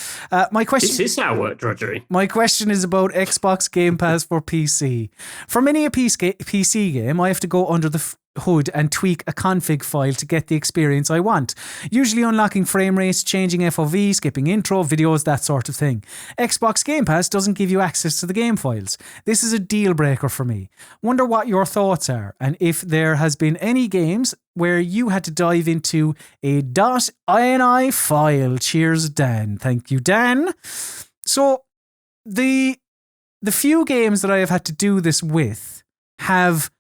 My question. This is our work drudgery. My question is about Xbox Game Pass for PC. For many a PC game, I have to go under the hood and tweak a config file to get the experience I want. Usually unlocking frame rates, changing FOV, skipping intro, videos, that sort of thing. Xbox Game Pass doesn't give you access to the game files. This is a deal breaker for me. Wonder what your thoughts are, and if there has been any games where you had to dive into a .ini file. Cheers, Dan. Thank you, Dan. So the few games that I have had to do this with have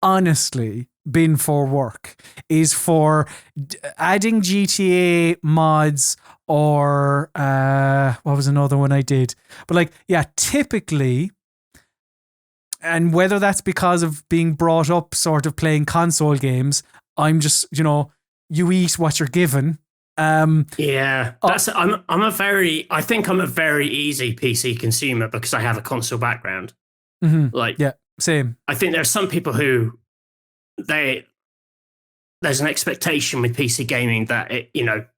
honestly been for work, is for adding GTA mods or what was another one I did? But like, yeah, typically, and whether that's because of being brought up sort of playing console games, I'm just, you eat what you're given. Yeah, I think I'm a very easy PC consumer because I have a console background. Mm-hmm. Like, yeah, same. I think there are some people who there's an expectation with PC gaming that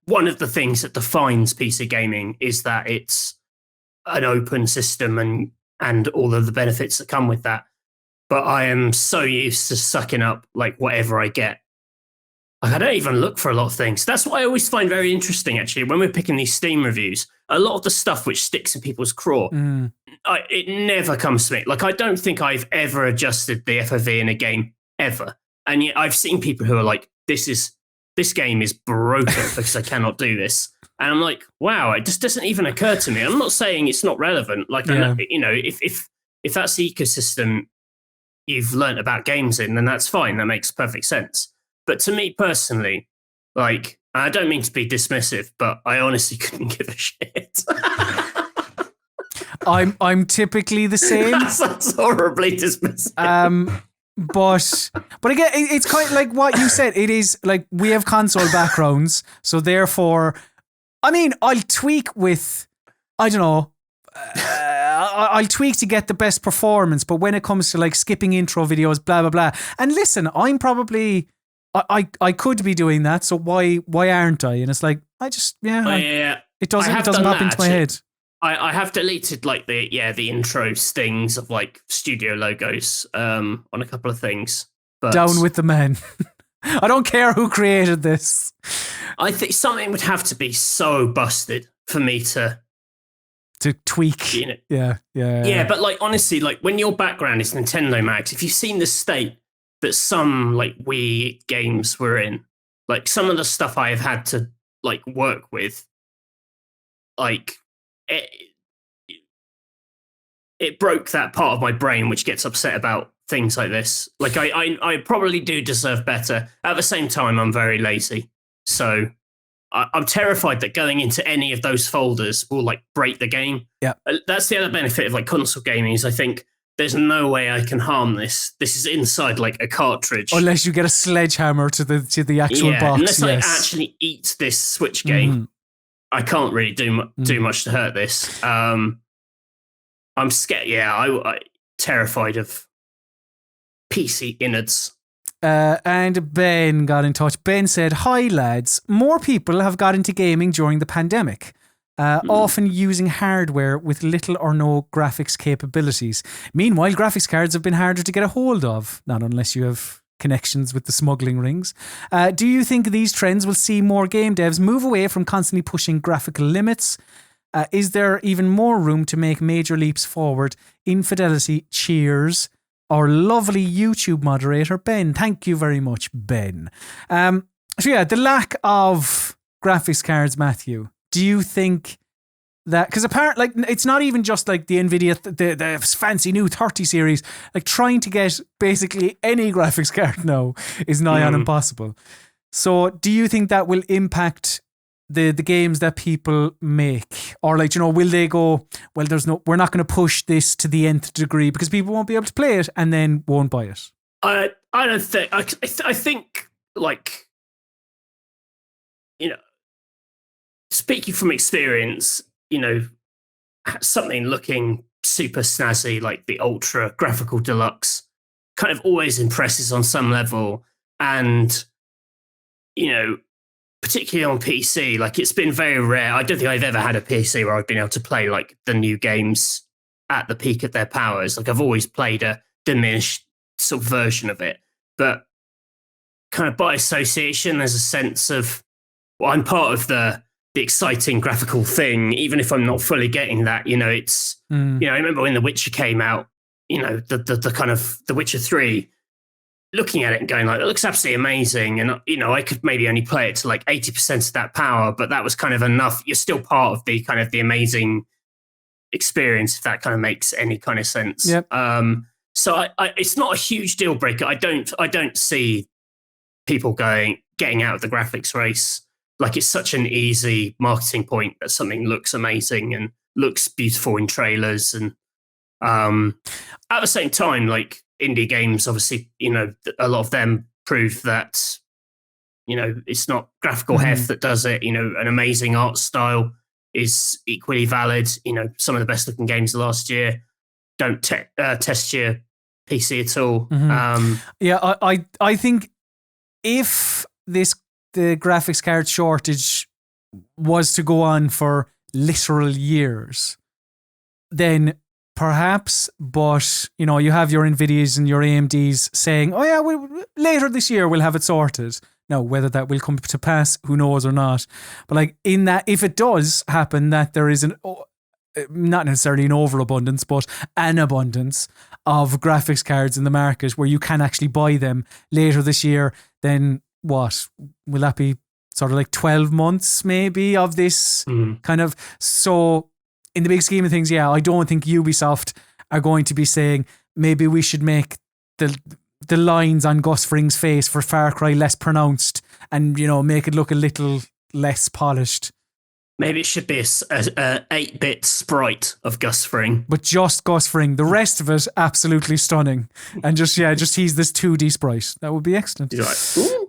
one of the things that defines PC gaming is that it's an open system and all of the benefits that come with that. But I am so used to sucking up like whatever I get. Like, I don't even look for a lot of things. That's what I always find very interesting, actually, when we're picking these Steam reviews. A lot of the stuff which sticks in people's craw, it never comes to me. Like, I don't think I've ever adjusted the FOV in a game, ever. And yet I've seen people who are like, this game is broken because I cannot do this. And I'm like, wow, it just doesn't even occur to me. I'm not saying it's not relevant. Like, yeah. If that's the ecosystem you've learnt about games in, then that's fine. That makes perfect sense. But to me personally, like, I don't mean to be dismissive, but I honestly couldn't give a shit. I'm typically the same. That's horribly dismissive. But again, it's quite like what you said. It is like we have console backgrounds, so therefore, I mean, I'll tweak with, I don't know, I'll tweak to get the best performance. But when it comes to like skipping intro videos, blah blah blah, and listen, I'm probably. I could be doing that, so why aren't I? And it's like it doesn't pop into my head. I have deleted like the intro stings of like studio logos on a couple of things. But down with the men. I don't care who created this. I think something would have to be so busted for me to tweak. Yeah. But like honestly, like when your background is Nintendo Max, if you've seen the state that some like Wii games were in, like some of the stuff I have had to like work with, like it broke that part of my brain which gets upset about things like this. Like I probably do deserve better. At the same time, I'm very lazy, so I'm terrified that going into any of those folders will like break the game. Yeah, that's the other benefit of like console gaming is I think. There's no way I can harm this. This is inside like a cartridge. Unless you get a sledgehammer to the actual box. Unless I actually eat this Switch game, I can't really do much to hurt this. I'm scared. Yeah, I'm terrified of PC innards. And Ben got in touch. Ben said, "Hi lads, more people have got into gaming during the pandemic. Often using hardware with little or no graphics capabilities. Meanwhile, graphics cards have been harder to get a hold of, not unless you have connections with the smuggling rings. Do you think these trends will see more game devs move away from constantly pushing graphical limits? Is there even more room to make major leaps forward in fidelity? Cheers, our lovely YouTube moderator, Ben. Thank you very much, Ben. So yeah, the lack of graphics cards, Matthew, do you think that, because apparently, like, it's not even just like the Nvidia, the fancy new 30 series, like trying to get basically any graphics card now is nigh on impossible. So do you think that will impact the games that people make? Or like, will they go, well, we're not going to push this to the nth degree because people won't be able to play it and then won't buy it? I don't think, I think, like, speaking from experience, something looking super snazzy like the Ultra Graphical Deluxe kind of always impresses on some level. And, particularly on PC, like, it's been very rare. I don't think I've ever had a PC where I've been able to play like the new games at the peak of their powers. Like, I've always played a diminished sort of version of it. But kind of by association, there's a sense of, well, I'm part of the exciting graphical thing, even if I'm not fully getting that. It's I remember when The Witcher came out, the kind of The Witcher 3, looking at it and going like, it looks absolutely amazing, and I could maybe only play it to like 80% of that power, but that was kind of enough. You're still part of the kind of the amazing experience, if that kind of makes any kind of sense. Yep. So I it's not a huge deal breaker. I don't see people getting out of the graphics race. Like, it's such an easy marketing point that something looks amazing and looks beautiful in trailers. And at the same time, like, indie games, obviously, a lot of them prove that, it's not graphical heft that does it. An amazing art style is equally valid. Some of the best looking games of last year don't test your PC at all. I think if the graphics card shortage was to go on for literal years, then perhaps, but you have your Nvidias and your AMDs saying, oh yeah, later this year we'll have it sorted. Now, whether that will come to pass, who knows or not. But like, in that, if it does happen that there is not necessarily an overabundance, but an abundance of graphics cards in the market where you can actually buy them later this year, then what will that be? Sort of like 12 months maybe of this kind of. So in the big scheme of things, I don't think Ubisoft are going to be saying maybe we should make the lines on Gus Fring's face for Far Cry less pronounced and make it look a little less polished. Maybe it should be a 8-bit sprite of Gus Fring. But just Gus Fring. The rest of it, absolutely stunning. And just he's this 2D sprite. That would be excellent. You're like, ooh.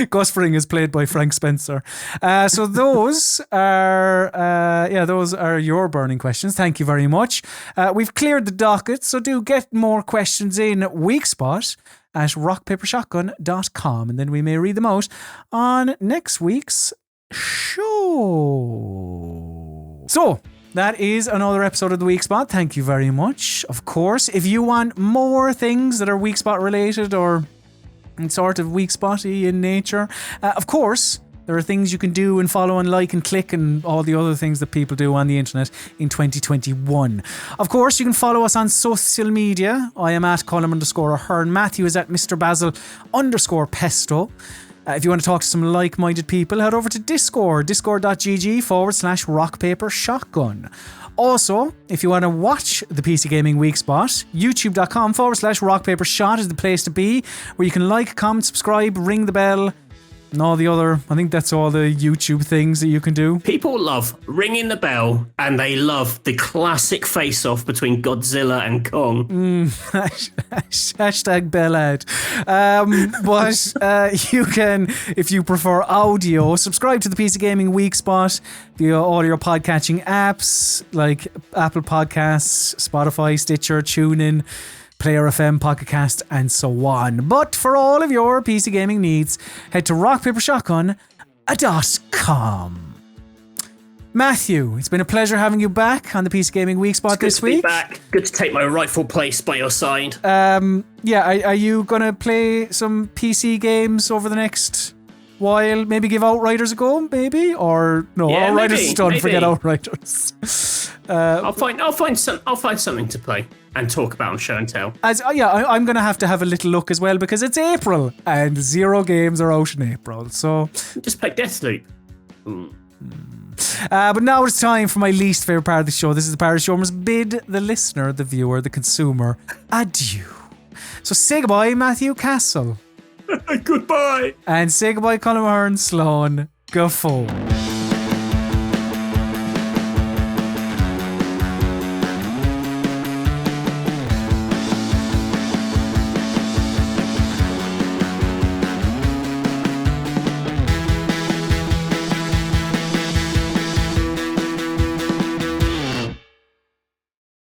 Gus Fring is played by Frank Spencer. So those are your burning questions. Thank you very much. We've cleared the docket, so do get more questions in Weekspot at rockpapershotgun.com, and then we may read them out on next week's show. So that is another episode of the Weekspot. Thank you very much. Of course, if you want more things that are Weekspot related or sort of Weekspotty in nature, of course, there are things you can do and follow and like and click and all the other things that people do on the internet in 2021. Of course, you can follow us on social media. I am at Colm_Ahern. Matthew is at Mr. Basil_Pesto. If you want to talk to some like-minded people, head over to Discord, discord.gg/rockpapershotgun. Also, if you want to watch the PC Gaming Weekspot, youtube.com/rockpapershot is the place to be, where you can like, comment, subscribe, ring the bell, and all the other, I think that's all the YouTube things that you can do. People love ringing the bell, and they love the classic face-off between Godzilla and Kong. Hashtag Bellad. But you can, if you prefer audio, subscribe to the PC Gaming Weekspot via all your podcatching apps like Apple Podcasts, Spotify, Stitcher, TuneIn, Player FM, Pocket Cast, and so on. But for all of your PC gaming needs, head to rockpapershotgun.com. Matthew, it's been a pleasure having you back on the PC Gaming Weekspot this week. Good to be back. Good to take my rightful place by your side. Are you going to play some PC games over the next while maybe give Outriders a go, maybe, or no, Yeah, Outriders maybe, is done. maybe. Forget Outriders. I'll find something to play and talk about on Show and Tell. I'm gonna have to have a little look as well because it's April and 0 games are out in April. So Just play Deathloop. but now it's time for my least favorite part of the show. This is the part of the show where I must bid the listener, the viewer, the consumer adieu. So say goodbye, Matthew Castle. Goodbye. And say goodbye, Colin Mahern Sloan. Go forward.